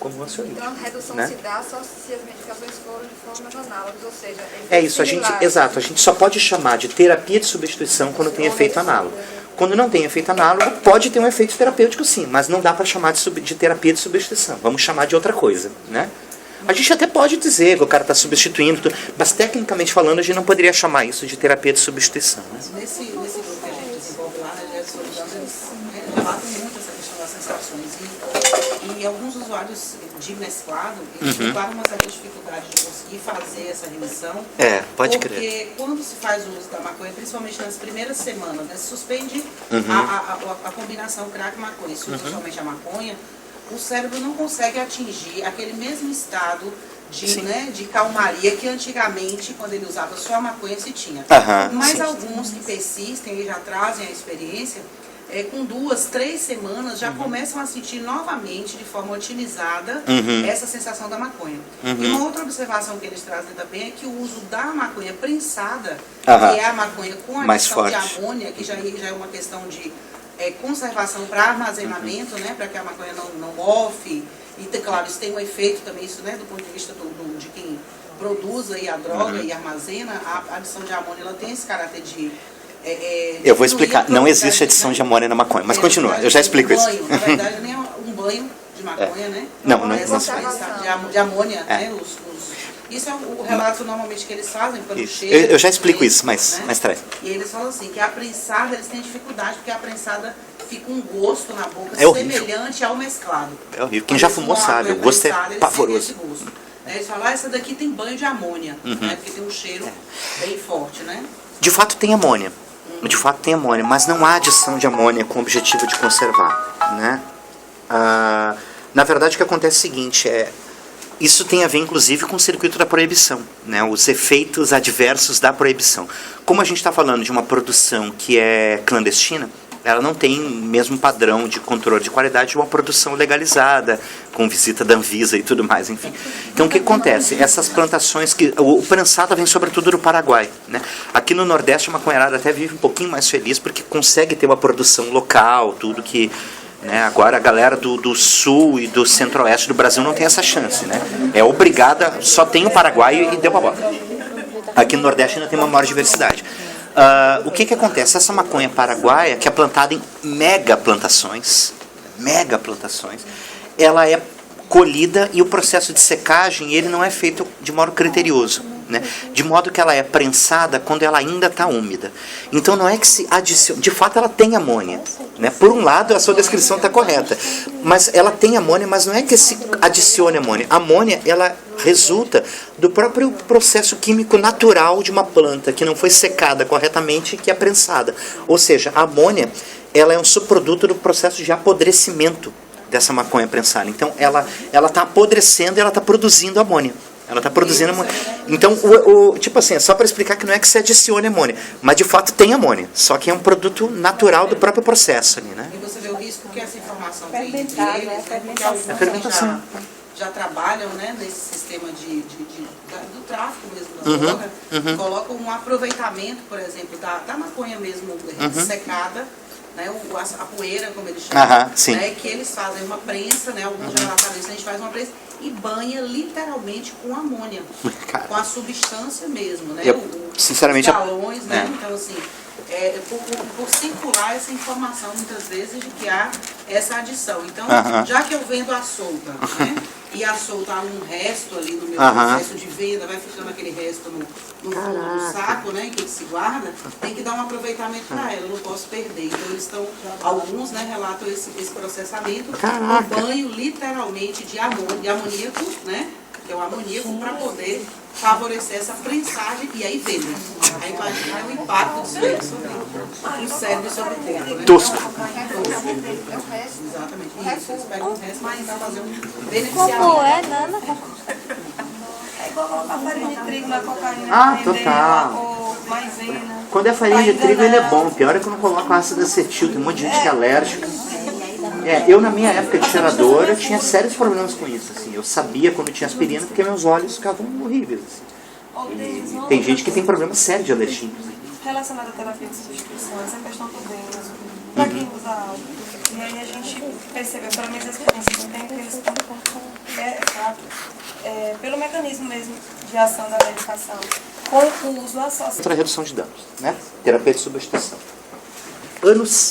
como o ansiolítico. Então a redução né? se dá só se as medicações forem de formas análogas, ou seja... É isso, exato, a gente só pode chamar de terapia de substituição quando tem efeito análogo. Quando não tem efeito análogo, pode ter um efeito terapêutico sim, mas não dá para chamar de terapia de substituição, vamos chamar de outra coisa, né? A gente até pode dizer que o cara está substituindo, mas tecnicamente falando a gente não poderia chamar isso de terapia de substituição. Né? Nesse grupo que a gente desenvolve lá, na Dieta Solidão, eles relatam muito essa questão das sensações. E alguns usuários de mesclado, eles declaram uma certa dificuldade de conseguir fazer essa remissão. Pode porque crer. Porque quando se faz o uso da maconha, principalmente nas primeiras semanas, né, se suspende a combinação crack-maconha, se usa somente a maconha, o cérebro não consegue atingir aquele mesmo estado de calmaria que antigamente, quando ele usava só a maconha, se tinha. Mas alguns que persistem e já trazem a experiência, com 2, 3 semanas já começam a sentir novamente, de forma otimizada, essa sensação da maconha. E uma outra observação que eles trazem também é que o uso da maconha prensada, que é a maconha com adição de amônia, que já é uma questão de conservação para armazenamento, né, para que a maconha não mofe. E, claro, isso tem um efeito também, isso, né, do ponto de vista de quem produz aí a droga e armazena, a adição de amônia ela tem esse caráter de... eu vou explicar, não existe adição de amônia na maconha, mas continua, eu já explico isso. Na verdade, nem um banho de maconha, né? Não. De amônia, né? Isso é o relato normalmente que eles fazem pelo cheiro. Eu já explico isso, mas traz. E eles falam assim, que a prensada, eles têm dificuldade, porque a prensada fica um gosto na boca semelhante ao mesclado. É horrível. Quem já fumou sabe, o gosto é pavoroso. Eles falam, essa daqui tem banho de amônia, né? Porque tem um cheiro bem forte, né? De fato tem amônia. De fato tem amônia, mas não há adição de amônia com o objetivo de conservar, né? Na verdade o que acontece é o seguinte, isso tem a ver, inclusive, com o circuito da proibição, né? Os efeitos adversos da proibição. Como a gente está falando de uma produção que é clandestina, ela não tem o mesmo padrão de controle de qualidade de uma produção legalizada, com visita da Anvisa e tudo mais, enfim. Então, o que acontece? Essas plantações, o prensado vem sobretudo do Paraguai, né? Aqui no Nordeste, a maconharada até vive um pouquinho mais feliz, porque consegue ter uma produção local, tudo que... Né? Agora a galera do sul e do centro-oeste do Brasil não tem essa chance, né? É obrigada, só tem o Paraguai e deu pra bola. Aqui no Nordeste ainda tem uma maior diversidade. O que acontece? Essa maconha paraguaia, que é plantada em mega plantações, ela é colhida e o processo de secagem ele não é feito de modo criterioso, né? De modo que ela é prensada quando ela ainda está úmida. Então não é que se adiciona, de fato ela tem amônia, né? Por um lado a sua descrição está correta, mas ela tem amônia, mas não é que se adicione amônia. A amônia ela resulta do próprio processo químico natural de uma planta que não foi secada corretamente, que é prensada. Ou seja, a amônia ela é um subproduto do processo de apodrecimento dessa maconha prensada. Então ela está apodrecendo e ela está produzindo amônia. Ela está produzindo amônia. Então, tipo assim, é só para explicar que não é que se adicione amônia, mas de fato tem amônia, só que é um produto natural do próprio processo ali, né? E você vê o risco que essa informação tem deles, né? Porque alguns já trabalham, né, nesse sistema do tráfico mesmo da droga, colocam um aproveitamento, por exemplo, da maconha mesmo secada, né, a poeira, como eles chamam, né, que eles fazem uma prensa, né, alguns já relataram isso, a gente faz uma prensa e banha literalmente com amônia, com a substância mesmo, né, sinceramente, os galões, né, então assim, por circular essa informação muitas vezes de que há essa adição. Então, já que eu vendo a solta, né, e a solta há um resto ali no meu processo de venda, vai ficando aquele resto no fundo do saco, né, que se guarda, tem que dar um aproveitamento para ela, eu não posso perder. Então eles estão, alguns, né, relatam esse processamento, um banho literalmente de amoníaco, né, que é o amoníaco, para poder favorecer essa prensagem e aí venda. Aí imagina o impacto disso aí sobre o cérebro e sobre o corpo, né? Tosco. Exatamente. Isso, eles pegam o resto, mas vai fazer um beneficiamento. Como é, Nana? É igual a farinha de trigo na cocaína. Total. Ou maisena. Quando é farinha de trigo ele é bom, pior é quando coloca ácido acetil, tem um monte de gente que é alérgica. Eu na minha época de cheiradora tinha sérios problemas com isso, assim. Eu sabia quando tinha aspirina porque meus olhos ficavam horríveis, assim. E tem gente que tem problema sério de alergia. Relacionado à terapia de substituição, essa questão também, para quem usa álcool. E aí a gente percebeu, pelo menos a experiência que eu tenho, que eles estão pelo mecanismo mesmo de ação da medicação, com o uso associado. Outra redução de danos, né? Terapia de substituição.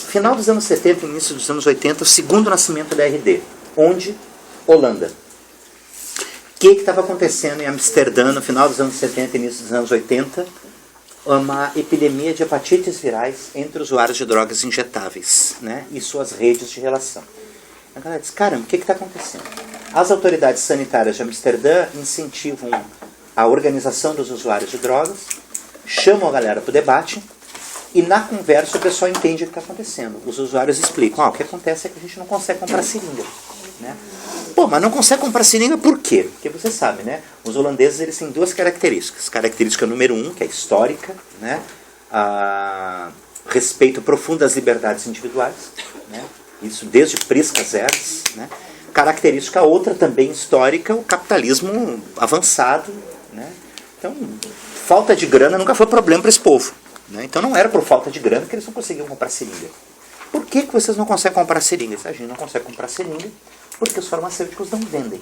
Final dos anos 70 e início dos anos 80, o segundo nascimento da RD. Onde? Holanda. O que estava acontecendo em Amsterdã no final dos anos 70 e início dos anos 80? Uma epidemia de hepatites virais entre usuários de drogas injetáveis, né? E suas redes de relação. A galera diz, caramba, o que está acontecendo? As autoridades sanitárias de Amsterdã incentivam a organização dos usuários de drogas, chamam a galera para o debate, e na conversa o pessoal entende o que está acontecendo. Os usuários explicam, o que acontece é que a gente não consegue comprar seringa. Né? Pô, mas não consegue comprar seringa por quê? Porque você sabe, né? Os holandeses eles têm duas características. Característica número 1, que é histórica, né? Respeito profundo às liberdades individuais, né? Isso desde priscas eras, né? Característica outra também histórica, o capitalismo avançado, né? Então, falta de grana nunca foi problema para esse povo, né? Então não era por falta de grana que eles não conseguiam comprar seringa. Por que vocês não conseguem comprar seringa? A gente não consegue comprar seringa porque os farmacêuticos não vendem,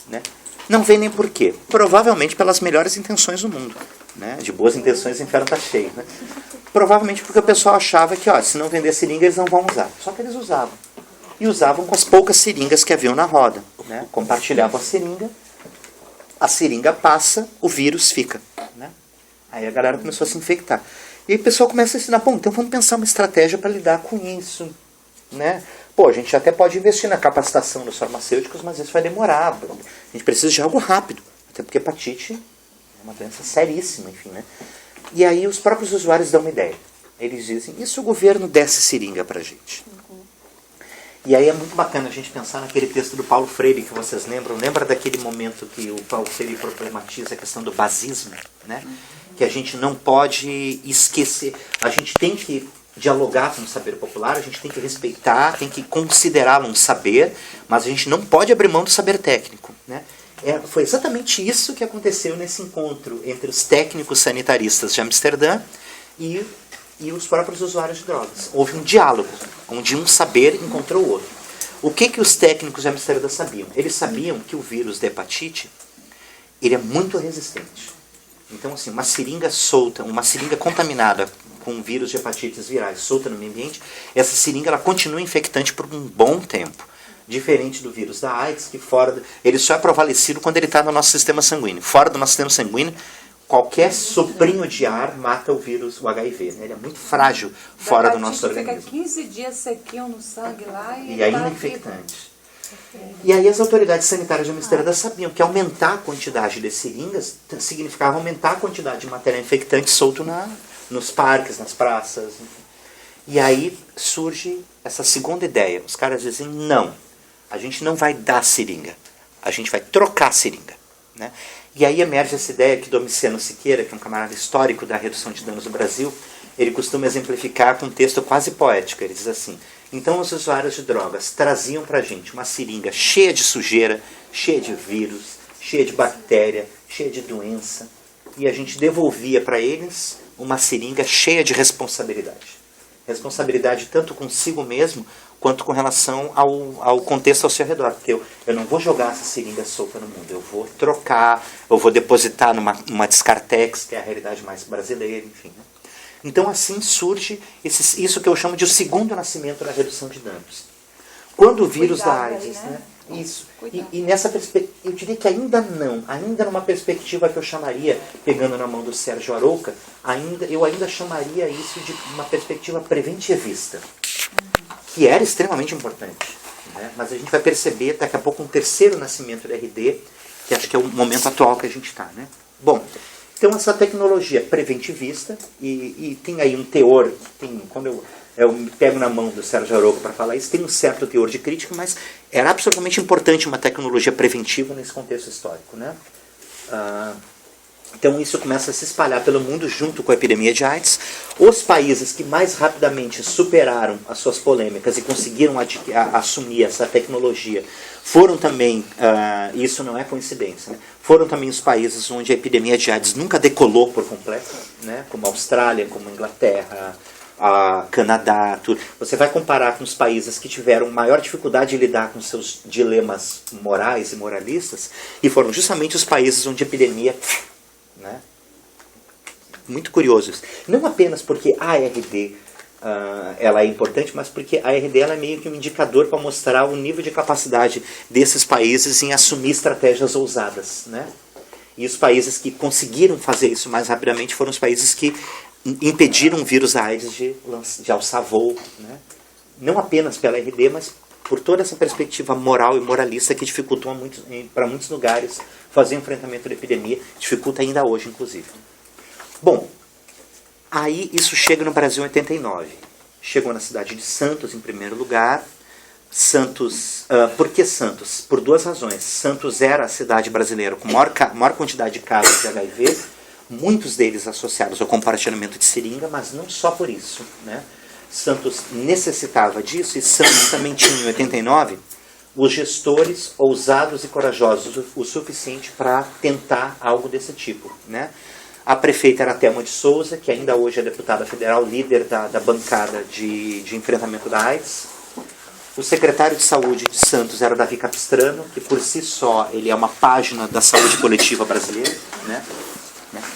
né? Não vendem por quê? Provavelmente pelas melhores intenções do mundo, né? De boas intenções o inferno está cheio, né? Provavelmente porque o pessoal achava que, se não vender seringa eles não vão usar. Só que eles usavam. E usavam com as poucas seringas que haviam na roda, né? Compartilhavam a seringa passa, o vírus fica, né? Aí a galera começou a se infectar. E aí o pessoal começa a ensinar, então vamos pensar uma estratégia para lidar com isso, né? Pô, a gente até pode investir na capacitação dos farmacêuticos, mas isso vai demorar. A gente precisa de algo rápido, até porque hepatite é uma doença seríssima, enfim, né? E aí os próprios usuários dão uma ideia. Eles dizem, e se o governo desse seringa pra gente? E aí é muito bacana a gente pensar naquele texto do Paulo Freire que vocês lembram. Lembra daquele momento que o Paulo Freire problematiza a questão do basismo, né? Que a gente não pode esquecer. A gente tem que dialogar com o saber popular, a gente tem que respeitar, tem que considerá-lo um saber, mas a gente não pode abrir mão do saber técnico, né? Foi exatamente isso que aconteceu nesse encontro entre os técnicos sanitaristas de Amsterdã e os próprios usuários de drogas. Houve um diálogo, onde um saber encontrou o outro. O que os técnicos de Amsterdã sabiam? Eles sabiam que o vírus da hepatite ele é muito resistente. Então, assim, uma seringa solta, uma seringa contaminada com vírus de hepatites virais solta no meio ambiente, essa seringa ela continua infectante por um bom tempo. Diferente do vírus da AIDS, que ele só é provalecido quando ele está no nosso sistema sanguíneo. Fora do nosso sistema sanguíneo, qualquer soprinho de ar mata o vírus, o HIV. Né? Ele é muito frágil fora do nosso organismo. Fica 15 dias sequinho no sangue lá e ainda infectante. E aí as autoridades sanitárias de Amsterdã sabiam que aumentar a quantidade de seringas significava aumentar a quantidade de material infectante solto nos parques, nas praças. Enfim. E aí surge essa segunda ideia. Os caras dizem, não, a gente não vai dar seringa, a gente vai trocar seringa. Né? E aí emerge essa ideia que Domiciano Siqueira, que é um camarada histórico da redução de danos no Brasil, ele costuma exemplificar com um texto quase poético. Ele diz assim, então os usuários de drogas traziam para a gente uma seringa cheia de sujeira, cheia de vírus, cheia de bactéria, cheia de doença, e a gente devolvia para eles uma seringa cheia de responsabilidade. Responsabilidade tanto consigo mesmo, quanto com relação ao contexto ao seu redor. Porque eu não vou jogar essa seringa solta no mundo, eu vou trocar, eu vou depositar numa Descartex, que é a realidade mais brasileira, enfim. Né? Então assim surge isso que eu chamo de o segundo nascimento da redução de danos. Quando o vírus da AIDS, né? Isso. E nessa perspectiva, eu diria que ainda numa perspectiva que eu chamaria, pegando na mão do Sérgio Arouca, eu ainda chamaria isso de uma perspectiva preventivista, que era extremamente importante. Né? Mas a gente vai perceber daqui a pouco um terceiro nascimento da RD, que acho que é o momento atual que a gente está. Né? Bom, então essa tecnologia preventivista, e tem aí um teor, quando eu me pego na mão do Sérgio Arouca para falar isso, tem um certo teor de crítica, mas era absolutamente importante uma tecnologia preventiva nesse contexto histórico. Né? Então isso começa a se espalhar pelo mundo junto com a epidemia de AIDS. Os países que mais rapidamente superaram as suas polêmicas e conseguiram assumir essa tecnologia foram também, isso não é coincidência, né? Foram também os países onde a epidemia de AIDS nunca decolou por completo, né? Como a Austrália, como a Inglaterra, Canadá, tudo. Você vai comparar com os países que tiveram maior dificuldade de lidar com seus dilemas morais e moralistas, e foram justamente os países onde a epidemia... Né? Muito curioso isso. Não apenas porque a ARD ela é importante, mas porque a ARD ela é meio que um indicador para mostrar o nível de capacidade desses países em assumir estratégias ousadas, né? E os países que conseguiram fazer isso mais rapidamente foram os países que impediram o vírus da AIDS de alçar voo, né? Não apenas pela ARD, mas por toda essa perspectiva moral e moralista que dificultou para muitos lugares fazer o enfrentamento da epidemia, dificulta ainda hoje, inclusive. Bom, aí isso chega no Brasil em 89. Chegou na cidade de Santos, em primeiro lugar. Santos, por que Santos? Por duas razões. Santos era a cidade brasileira com maior quantidade de casos de HIV, muitos deles associados ao compartilhamento de seringa, mas não só por isso, né? Santos necessitava disso, e Santos também tinha, em 89, os gestores ousados e corajosos o suficiente para tentar algo desse tipo, né? A prefeita era Thelma de Souza, que ainda hoje é deputada federal, líder da bancada de enfrentamento da AIDS. O secretário de saúde de Santos era o Davi Capistrano, que por si só ele é uma página da saúde coletiva brasileira, né?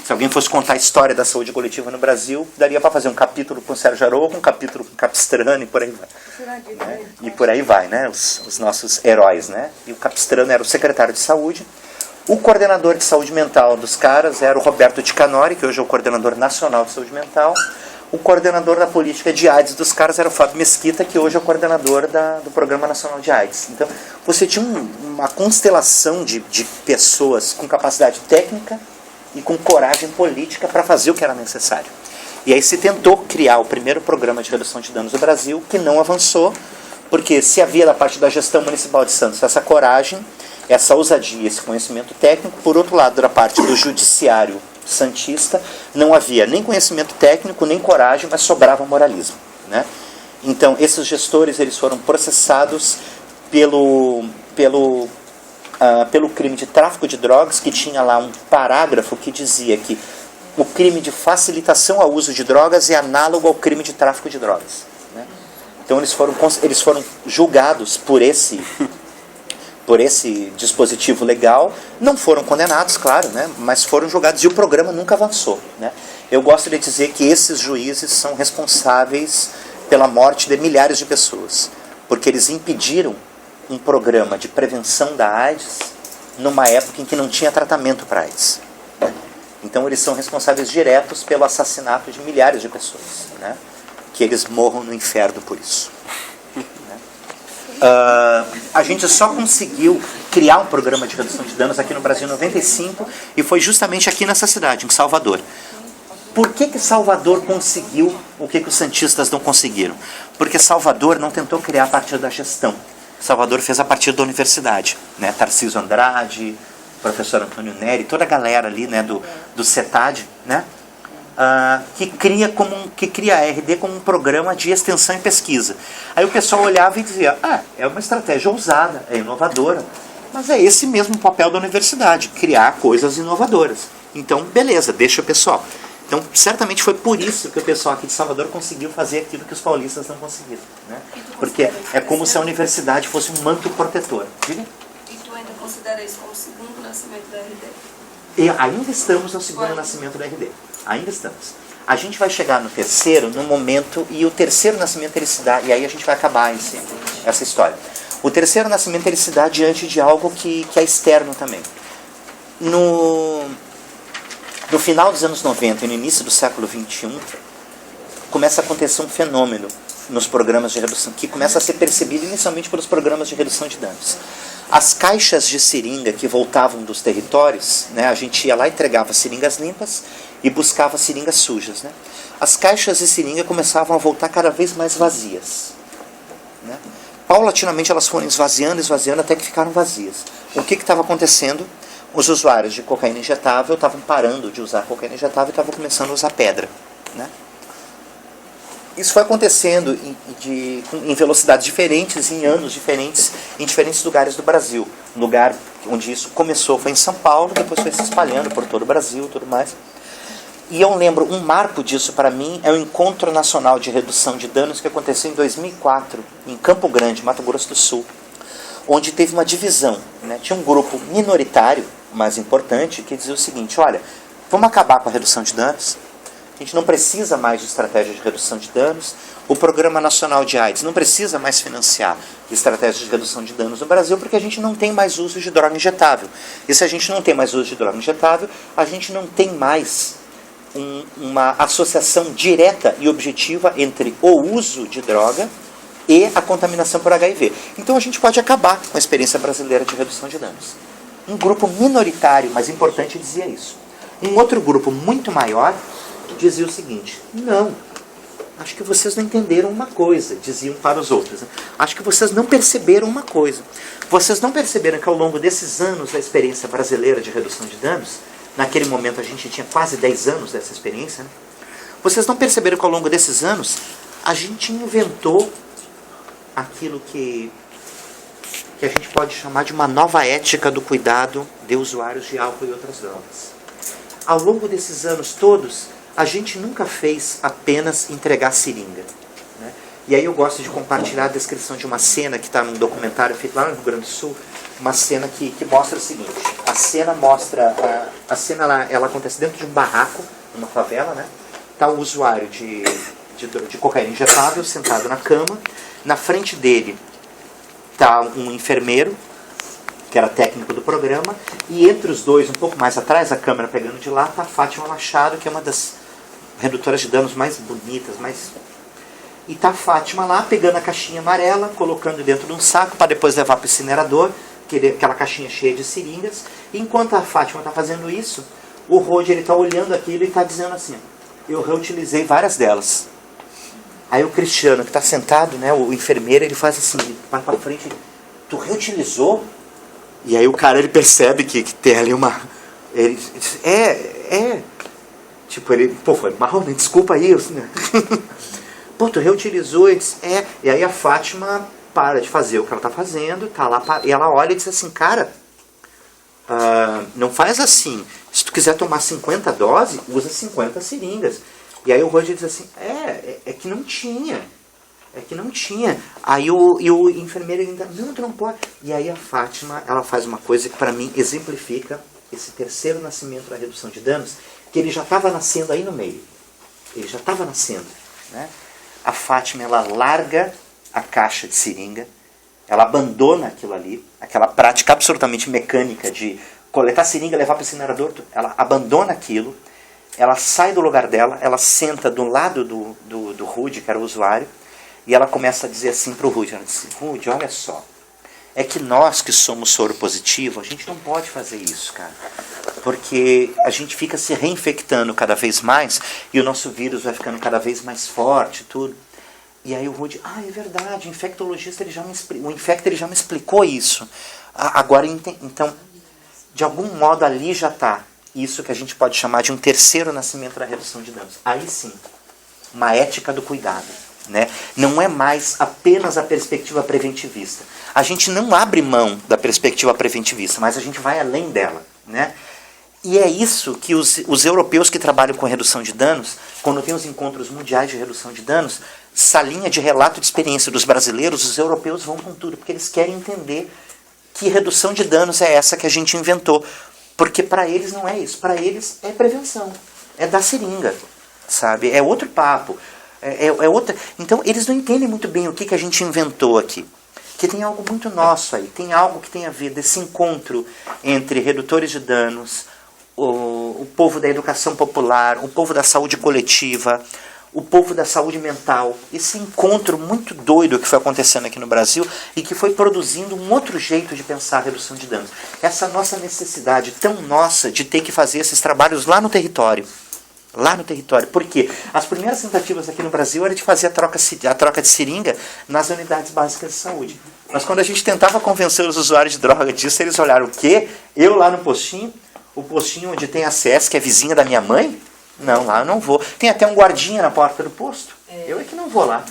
Se alguém fosse contar a história da saúde coletiva no Brasil, daria para fazer um capítulo com o Sérgio Arouca, um capítulo com o Capistrano e por aí vai. Né? E por aí vai, né? Os nossos heróis, né? E o Capistrano era o secretário de saúde. O coordenador de saúde mental dos caras era o Roberto Ticanori, que hoje é o coordenador nacional de saúde mental. O coordenador da política de AIDS dos caras era o Fábio Mesquita, que hoje é o coordenador do Programa Nacional de AIDS. Então, você tinha uma constelação de pessoas com capacidade técnica e com coragem política para fazer o que era necessário. E aí se tentou criar o primeiro programa de redução de danos do Brasil, que não avançou, porque se havia da parte da gestão municipal de Santos essa coragem, essa ousadia, esse conhecimento técnico, por outro lado, da parte do judiciário santista, não havia nem conhecimento técnico, nem coragem, mas sobrava moralismo, né? Então, esses gestores eles foram processados pelo crime de tráfico de drogas, que tinha lá um parágrafo que dizia que o crime de facilitação ao uso de drogas é análogo ao crime de tráfico de drogas, né? Então, eles foram julgados por esse dispositivo legal, não foram condenados, claro, né, mas foram julgados e o programa nunca avançou, né? Eu gosto de dizer que esses juízes são responsáveis pela morte de milhares de pessoas, porque eles impediram um programa de prevenção da AIDS numa época em que não tinha tratamento para AIDS, né? Então eles são responsáveis diretos pelo assassinato de milhares de pessoas, né? Que eles morram no inferno por isso. A gente só conseguiu criar um programa de redução de danos aqui no Brasil em 95 e foi justamente aqui nessa cidade, em Salvador. Por que Salvador conseguiu o que os santistas não conseguiram? Porque Salvador não tentou criar a partir da gestão. Salvador fez a partir da universidade, né? Tarcísio Andrade, professor Antônio Neri, toda a galera ali, né, do CETAD, né? Que cria a ARD como um programa de extensão e pesquisa. Aí o pessoal olhava e dizia, é uma estratégia ousada, é inovadora, mas é esse mesmo papel da universidade, criar coisas inovadoras. Então, beleza, deixa o pessoal. Então, certamente foi por isso que o pessoal aqui de Salvador conseguiu fazer aquilo que os paulistas não conseguiram, né? Porque é como se a universidade fosse um manto protetor. Diga? E tu ainda considera isso como o segundo nascimento da RD? E ainda estamos no segundo nascimento da RD. Ainda estamos. A gente vai chegar no terceiro, no momento, e o terceiro nascimento ele se dá, e aí a gente vai acabar essa história. O terceiro nascimento ele se dá diante de algo que é externo também. No final dos anos 90 e no início do século 21, começa a acontecer um fenômeno nos programas de redução, que começa a ser percebido inicialmente pelos programas de redução de danos. As caixas de seringa que voltavam dos territórios, né, a gente ia lá e entregava seringas limpas e buscava seringas sujas, né? As caixas de seringa começavam a voltar cada vez mais vazias, né? Paulatinamente elas foram esvaziando até que ficaram vazias. O que estava acontecendo? Os usuários de cocaína injetável estavam parando de usar cocaína injetável e estavam começando a usar pedra, né? Isso foi acontecendo em velocidades diferentes, em anos diferentes, em diferentes lugares do Brasil. O lugar onde isso começou foi em São Paulo, depois foi se espalhando por todo o Brasil e tudo mais. E eu lembro, um marco disso para mim é o Encontro Nacional de Redução de Danos que aconteceu em 2004, em Campo Grande, Mato Grosso do Sul, onde teve uma divisão, né? Tinha um grupo minoritário, mas importante, que dizia o seguinte: olha, vamos acabar com a redução de danos, a gente não precisa mais de estratégia de redução de danos, o Programa Nacional de AIDS não precisa mais financiar estratégias de redução de danos no Brasil, porque a gente não tem mais uso de droga injetável. E se a gente não tem mais uso de droga injetável, a gente não tem mais uma associação direta e objetiva entre o uso de droga e a contaminação por HIV. Então a gente pode acabar com a experiência brasileira de redução de danos. Um grupo minoritário, mas importante, dizia isso. Um outro grupo muito maior dizia o seguinte: não, acho que vocês não entenderam uma coisa, diziam para os outros. Né? Acho que vocês não perceberam uma coisa. Vocês não perceberam que ao longo desses anos da experiência brasileira de redução de danos, naquele momento a gente tinha quase 10 anos dessa experiência, né? Vocês não perceberam que ao longo desses anos a gente inventou aquilo que a gente pode chamar de uma nova ética do cuidado de usuários de álcool e outras drogas. Ao longo desses anos todos, a gente nunca fez apenas entregar seringa, né? E aí eu gosto de compartilhar a descrição de uma cena que está num documentário feito lá no Rio Grande do Sul, uma cena que mostra o seguinte: a cena mostra, a cena ela acontece dentro de um barraco, numa favela, né? Está o usuário de cocaína injetável sentado na cama, na frente dele está um enfermeiro, que era técnico do programa, e entre os dois, um pouco mais atrás, a câmera pegando de lá, está a Fátima Machado, que é uma das redutoras de danos mais bonitas, E está a Fátima lá, pegando a caixinha amarela, colocando dentro de um saco, para depois levar para o incinerador, aquela caixinha cheia de seringas. E enquanto a Fátima está fazendo isso, o Roger está olhando aquilo e está dizendo assim: eu reutilizei várias delas. Aí o Cristiano, que está sentado, né, o enfermeiro, ele faz assim, ele vai para frente, tu reutilizou? E aí o cara, ele percebe que tem ali uma... Ele diz, tipo, ele, pô, foi mal, né? Desculpa aí. Né? Pô, tu reutilizou? Ele diz, E aí a Fátima para de fazer o que ela está fazendo, tá lá, e ela olha e diz assim, cara, não faz assim. Se tu quiser tomar 50 doses, usa 50 seringas. E aí o Roger diz assim, é que não tinha. É que não tinha. Aí o enfermeiro ainda, não, tu não pode. E aí a Fátima, ela faz uma coisa que para mim exemplifica esse terceiro nascimento da redução de danos, que ele já estava nascendo aí no meio. Ele já estava nascendo. Né? A Fátima, ela larga a caixa de seringa, ela abandona aquilo ali, aquela prática absolutamente mecânica de coletar seringa e levar para o incinerador, ela abandona aquilo, ela sai do lugar dela, ela senta do lado do Rudy, que era o usuário, e ela começa a dizer assim para o Rudy, ela diz, Rudy, olha só, é que nós que somos soro positivo, a gente não pode fazer isso, cara, porque a gente fica se reinfectando cada vez mais, e o nosso vírus vai ficando cada vez mais forte, tudo. E aí o Rudy, é verdade, o infectologista, ele já me explicou isso. Agora, então, de algum modo ali já está isso que a gente pode chamar de um terceiro nascimento da redução de danos. Aí sim, uma ética do cuidado. Né? Não é mais apenas a perspectiva preventivista. A gente não abre mão da perspectiva preventivista, mas a gente vai além dela. Né? E é isso que os europeus que trabalham com redução de danos, quando tem os encontros mundiais de redução de danos, essa linha de relato de experiência dos brasileiros, os europeus vão com tudo, porque eles querem entender que redução de danos é essa que a gente inventou. Porque para eles não é isso, para eles é prevenção, é dar seringa, sabe? É outro papo, é outra... Então eles não entendem muito bem o que a gente inventou aqui. Que tem algo muito nosso aí, tem algo que tem a ver desse encontro entre redutores de danos, o povo da educação popular, o povo da saúde coletiva, o povo da saúde mental, esse encontro muito doido que foi acontecendo aqui no Brasil e que foi produzindo um outro jeito de pensar a redução de danos. Essa nossa necessidade tão nossa de ter que fazer esses trabalhos lá no território. Lá no território. Por quê? As primeiras tentativas aqui no Brasil era de fazer a troca de seringa nas unidades básicas de saúde. Mas quando a gente tentava convencer os usuários de droga disso, eles olharam o quê? Eu lá no postinho, o postinho onde tem a CS, que é vizinha da minha mãe? Não, lá eu não vou. Tem até um guardinha na porta do posto. Eu é que não vou lá.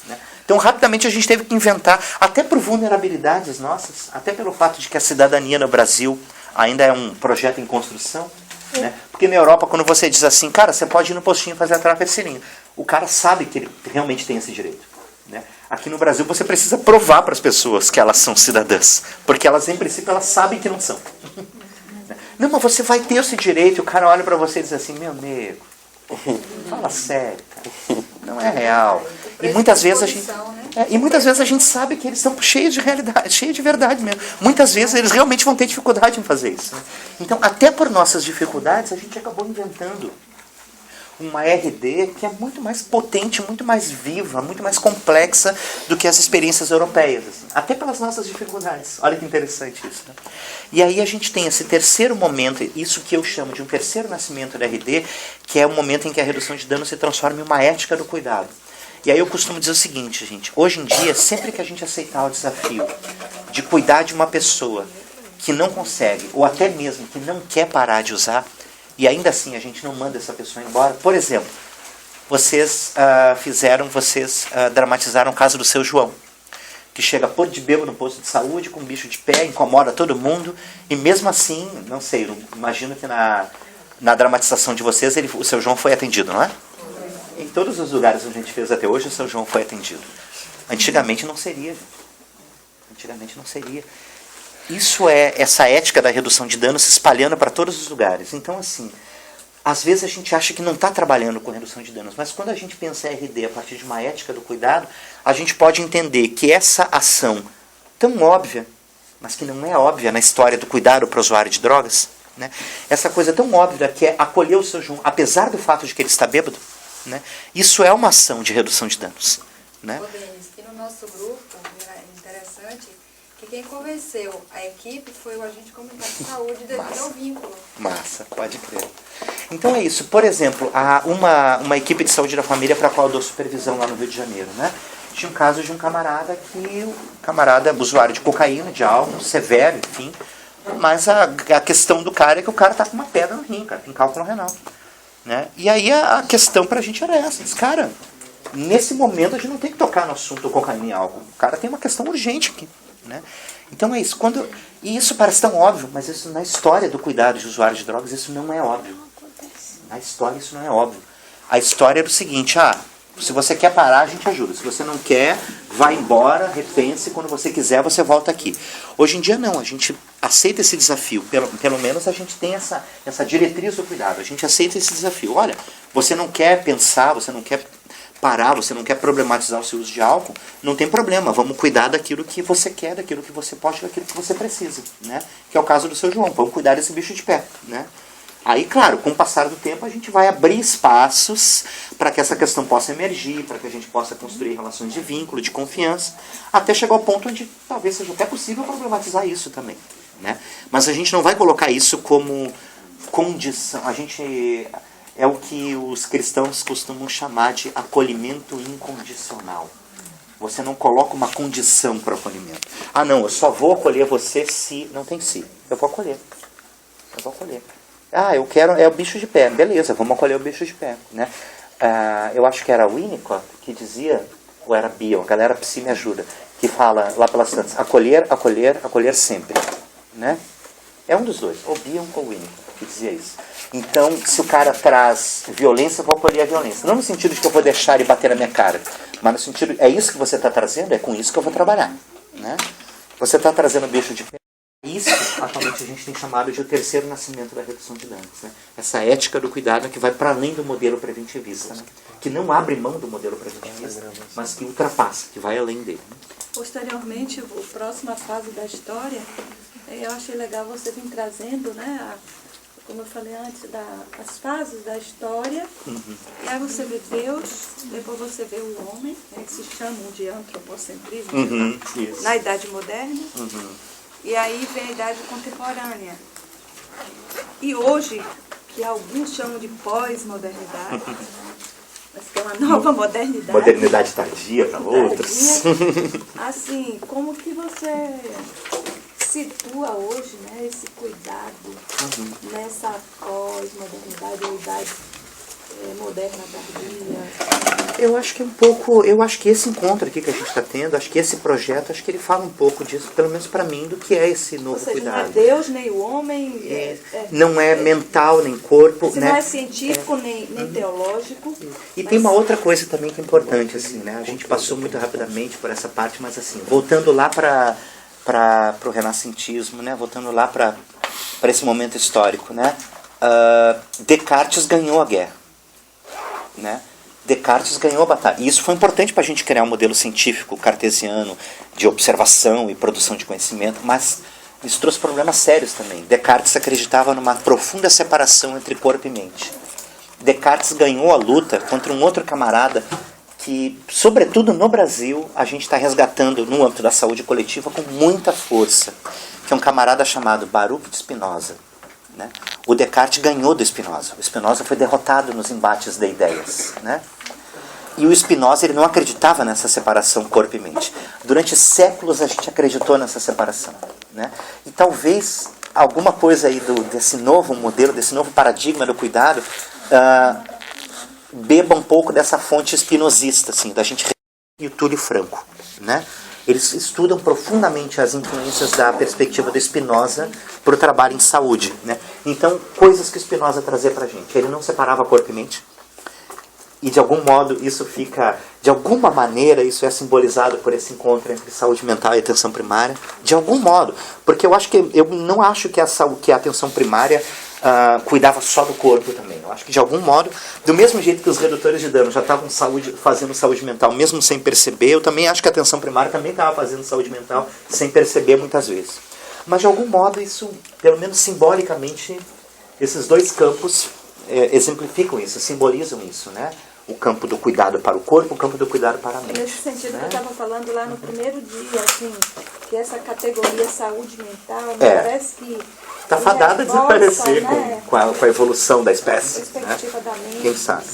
Né? Então, rapidamente, a gente teve que inventar, até por vulnerabilidades nossas, até pelo fato de que a cidadania no Brasil ainda é um projeto em construção, Né? Porque na Europa, quando você diz assim, cara, você pode ir no postinho fazer a troca de seringa, o cara sabe que ele realmente tem esse direito. Né? Aqui no Brasil você precisa provar para as pessoas que elas são cidadãs, porque elas em princípio elas sabem que não são. Não, mas você vai ter esse direito, e o cara olha para você e diz assim, meu nego, fala sério, cara, não é real. E muitas vezes a gente sabe que eles estão cheios de realidade, cheios de verdade mesmo. Muitas vezes eles realmente vão ter dificuldade em fazer isso. Né? Então, até por nossas dificuldades, a gente acabou inventando uma RD que é muito mais potente, muito mais viva, muito mais complexa do que as experiências europeias. Assim. Até pelas nossas dificuldades. Olha que interessante isso. Né? E aí a gente tem esse terceiro momento, isso que eu chamo de um terceiro nascimento da RD, que é o momento em que a redução de dano se transforma em uma ética do cuidado. E aí eu costumo dizer o seguinte, gente, hoje em dia, sempre que a gente aceitar o desafio de cuidar de uma pessoa que não consegue, ou até mesmo que não quer parar de usar, e ainda assim a gente não manda essa pessoa embora. Por exemplo, vocês dramatizaram o caso do seu João, que chega podre de bêbado no posto de saúde, com um bicho de pé, incomoda todo mundo, e mesmo assim, não sei, imagino que na dramatização de vocês, o seu João foi atendido, não é? Em todos os lugares onde a gente fez até hoje, o seu João foi atendido. Antigamente não seria, gente. Antigamente não seria. Isso é essa ética da redução de danos se espalhando para todos os lugares. Então, assim, às vezes a gente acha que não está trabalhando com redução de danos, mas quando a gente pensa em RD a partir de uma ética do cuidado, a gente pode entender que essa ação tão óbvia, mas que não é óbvia na história do cuidado para o usuário de drogas, né? Essa coisa tão óbvia que é acolher o seu João, apesar do fato de que ele está bêbado, né? Isso é uma ação de redução de danos. Né? Ô, Denis, e no nosso grupo, é interessante que quem convenceu a equipe foi o agente comunitário de saúde devido ao vínculo. Massa, pode crer. Então é isso. Por exemplo, uma equipe de saúde da família para a qual eu dou supervisão lá no Rio de Janeiro, né? Tinha um caso de um camarada usuário de cocaína, de álcool, severo, enfim. Mas a questão do cara é que o cara tá com uma pedra no rim, cara, tem cálculo renal. Né? E aí a questão pra gente era essa. Cara, nesse momento a gente não tem que tocar no assunto cocaína e álcool. O cara tem uma questão urgente aqui. Né? Então é isso. E isso parece tão óbvio, mas isso na história do cuidado de usuários de drogas, isso não é óbvio. Na história isso não é óbvio. A história é o seguinte, se você quer parar, a gente ajuda. Se você não quer, vai embora, repense, quando você quiser, você volta aqui. Hoje em dia não, a gente aceita esse desafio. Pelo menos a gente tem essa diretriz do cuidado. A gente aceita esse desafio. Olha, você não quer pensar, você não quer parar, você não quer problematizar o seu uso de álcool, não tem problema. Vamos cuidar daquilo que você quer, daquilo que você pode, daquilo que você precisa. Né? Que é o caso do seu João. Vamos cuidar desse bicho de pé. Né? Aí, claro, com o passar do tempo, a gente vai abrir espaços para que essa questão possa emergir, para que a gente possa construir relações de vínculo, de confiança, até chegar ao ponto onde talvez seja até possível problematizar isso também. Né? Mas a gente não vai colocar isso como condição. É o que os cristãos costumam chamar de acolhimento incondicional. Você não coloca uma condição para o acolhimento. Não, eu só vou acolher você se... Não tem se. Eu vou acolher. Eu quero... É o bicho de pé. Beleza, vamos acolher o bicho de pé. Né? Eu acho que era o Winnicott que dizia, ou era Bion, a galera psi me ajuda, que fala lá pelas tantas, acolher, acolher, acolher sempre. Né? É um dos dois, ou Bion ou Winnicott, que dizia isso. Então, se o cara traz violência, eu vou acolher a violência. Não no sentido de que eu vou deixar ele bater na minha cara, mas no sentido, é isso que você está trazendo, é com isso que eu vou trabalhar. Né? Você está trazendo o bicho de pé. Isso, atualmente, a gente tem chamado de o terceiro nascimento da redução de danos. Né? Essa ética do cuidado que vai para além do modelo preventivista. Né? Que não abre mão do modelo preventivista, mas que ultrapassa, que vai além dele. Né? Posteriormente, a próxima fase da história, eu achei legal você vir trazendo, né, como eu falei antes, as fases da história. E aí você vê Deus, depois você vê o homem, né, que se chamam de antropocentrismo, na Idade Moderna. E aí vem a Idade Contemporânea. E hoje, que alguns chamam de pós-modernidade, mas que é uma nova modernidade. Modernidade tardia para outros. Assim, como que você situa hoje, né, esse cuidado nessa pós-modernidade ou idade moderna, tardia? Eu acho que eu acho que esse encontro aqui que a gente está tendo, acho que esse projeto, acho que ele fala um pouco disso, pelo menos para mim, do que é esse novo Ou seja, cuidado. não é Deus nem o homem. Não é mental nem corpo, né? Não é científico nem teológico. E tem uma outra coisa também que é importante, assim, né? A gente passou muito rapidamente por essa parte, mas assim, voltando lá para o renascentismo, né? Voltando lá para esse momento histórico, né? Descartes ganhou a guerra, né? Descartes ganhou a batalha. E isso foi importante para a gente criar um modelo científico cartesiano de observação e produção de conhecimento, mas isso trouxe problemas sérios também. Descartes acreditava numa profunda separação entre corpo e mente. Descartes ganhou a luta contra um outro camarada que, sobretudo no Brasil, a gente está resgatando no âmbito da saúde coletiva com muita força, que é um camarada chamado Baruch de Spinoza. Né? O Descartes ganhou do Spinoza. O Spinoza foi derrotado nos embates de ideias. Né? E o Spinoza ele não acreditava nessa separação corpo e mente. Durante séculos a gente acreditou nessa separação. Né? E talvez alguma coisa aí desse novo modelo, desse novo paradigma do cuidado, beba um pouco dessa fonte espinosista, assim, da gente e o Túlio Franco. Né? Eles estudam profundamente as influências da perspectiva do Spinoza para o trabalho em saúde. Né? Então, coisas que o Spinoza trazia para a gente. Ele não separava corpo e mente. E, de algum modo, isso fica... De alguma maneira, isso é simbolizado por esse encontro entre saúde mental e atenção primária. De algum modo. Porque eu não acho que a atenção primária cuidava só do corpo também. Eu acho que, de algum modo, do mesmo jeito que os redutores de dano já estavam fazendo saúde mental, mesmo sem perceber, eu também acho que a atenção primária também estava fazendo saúde mental sem perceber muitas vezes. Mas, de algum modo, isso, pelo menos simbolicamente, esses dois campos exemplificam isso, simbolizam isso, né? O campo do cuidado para o corpo, o campo do cuidado para a mente. Nesse sentido, né? que eu estava falando lá no primeiro dia, assim, que essa categoria saúde mental, me parece que... Está fadada a desaparecer, né? com a evolução da espécie. Perspectiva, né? Da mente. Quem sabe?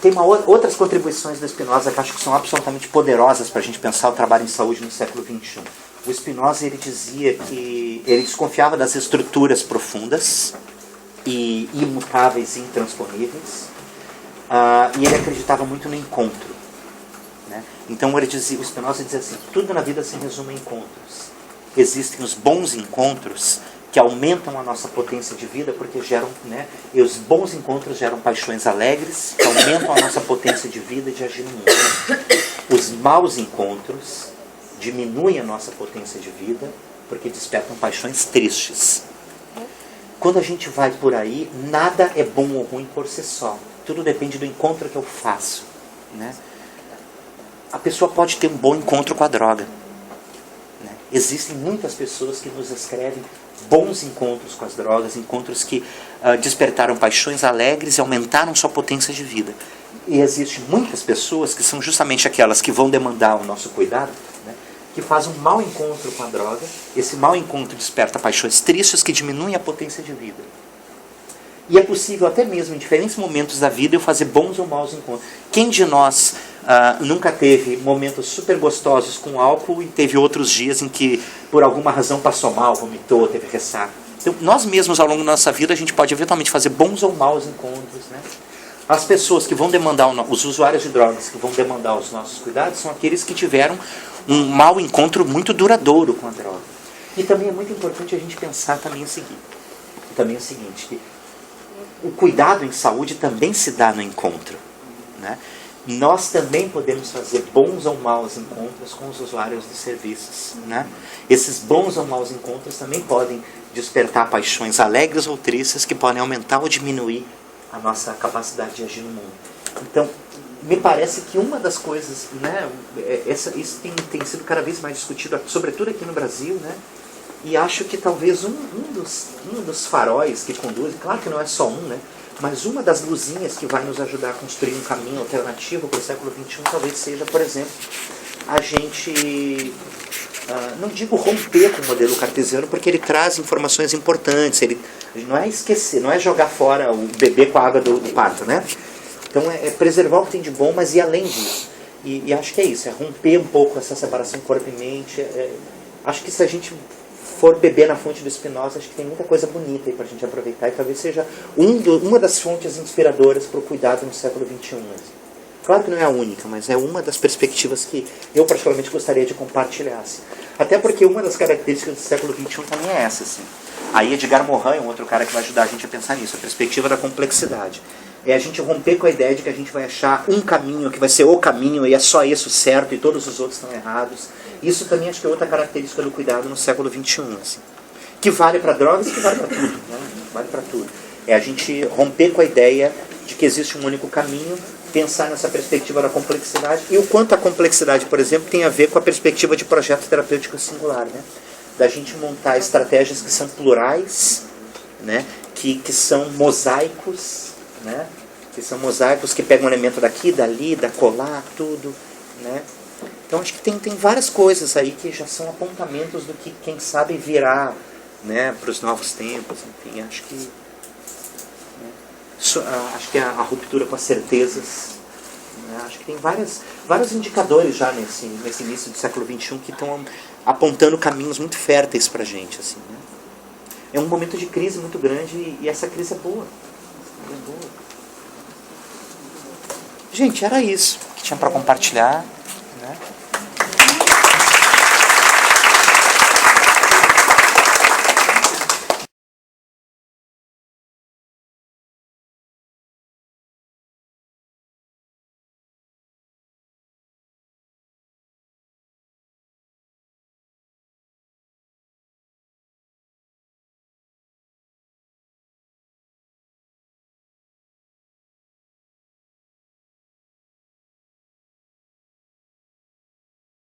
Tem outras contribuições do Spinoza que acho que são absolutamente poderosas para a gente pensar o trabalho em saúde no século XXI. O Spinoza ele dizia que ele desconfiava das estruturas profundas e imutáveis e intransponíveis. E ele acreditava muito no encontro. Né? Então o Spinoza dizia assim, tudo na vida se resume a encontros. Existem os bons encontros que aumentam a nossa potência de vida porque geram, né, e os bons encontros geram paixões alegres que aumentam a nossa potência de vida e de agir no mundo. Os maus encontros diminuem a nossa potência de vida porque despertam paixões tristes. Quando a gente vai por aí, nada é bom ou ruim por si só. Tudo depende do encontro que eu faço. Né? A pessoa pode ter um bom encontro com a droga. Né? Existem muitas pessoas que nos escrevem bons encontros com as drogas, encontros que despertaram paixões alegres e aumentaram sua potência de vida. E existem muitas pessoas que são justamente aquelas que vão demandar o nosso cuidado, né? Que fazem um mau encontro com a droga. Esse mau encontro desperta paixões tristes que diminuem a potência de vida. E é possível até mesmo em diferentes momentos da vida eu fazer bons ou maus encontros. Quem de nós nunca teve momentos super gostosos com álcool e teve outros dias em que por alguma razão passou mal, vomitou, teve ressaca? Então, nós mesmos ao longo da nossa vida a gente pode eventualmente fazer bons ou maus encontros. Né? As pessoas que vão demandar, os usuários de drogas que vão demandar os nossos cuidados são aqueles que tiveram um mau encontro muito duradouro com a droga. E também é muito importante a gente pensar também o seguinte, que o cuidado em saúde também se dá no encontro. Né? Nós também podemos fazer bons ou maus encontros com os usuários de serviços. Né? Esses bons ou maus encontros também podem despertar paixões alegres ou tristes que podem aumentar ou diminuir a nossa capacidade de agir no mundo. Então, me parece que uma das coisas, né, isso tem sido cada vez mais discutido, sobretudo aqui no Brasil, né? E acho que talvez um dos faróis que conduzem, claro que não é só né? Mas uma das luzinhas que vai nos ajudar a construir um caminho alternativo para o século XXI talvez seja, por exemplo, a gente, não digo romper com o modelo cartesiano, porque ele traz informações importantes, ele não é esquecer, não é jogar fora o bebê com a água do parto, né? Então é preservar o que tem de bom, mas ir além disso. E acho que é isso, é romper um pouco essa separação corpo e mente. Acho que se a gente for beber na fonte do Spinoza, acho que tem muita coisa bonita aí para a gente aproveitar e talvez seja uma das fontes inspiradoras para o cuidado no século XXI. Assim. Claro que não é a única, mas é uma das perspectivas que eu particularmente gostaria de compartilhar. Assim. Até porque uma das características do século XXI também é essa. Assim. Aí Edgar Morin é um outro cara que vai ajudar a gente a pensar nisso, a perspectiva da complexidade. É a gente romper com a ideia de que a gente vai achar um caminho, que vai ser o caminho, e é só isso certo, e todos os outros estão errados. Isso também acho que é outra característica do cuidado no século XXI. Assim. Que vale para drogas e que vale para tudo. Né? Vale para tudo. É a gente romper com a ideia de que existe um único caminho, pensar nessa perspectiva da complexidade, e o quanto a complexidade, por exemplo, tem a ver com a perspectiva de projeto terapêutico singular. Né? Da gente montar estratégias que são plurais, né? que são mosaicos, né? Que são mosaicos que pegam um elemento daqui, dali, da colar, tudo, né? Então acho que tem várias coisas aí que já são apontamentos do que quem sabe virá, né, para os novos tempos. Enfim, acho que acho que a ruptura com as certezas, né? Acho que tem vários indicadores já nesse início do século XXI que estão apontando caminhos muito férteis para a gente, assim, né? É um momento de crise muito grande e essa crise é boa. Gente, era isso que tinha para compartilhar.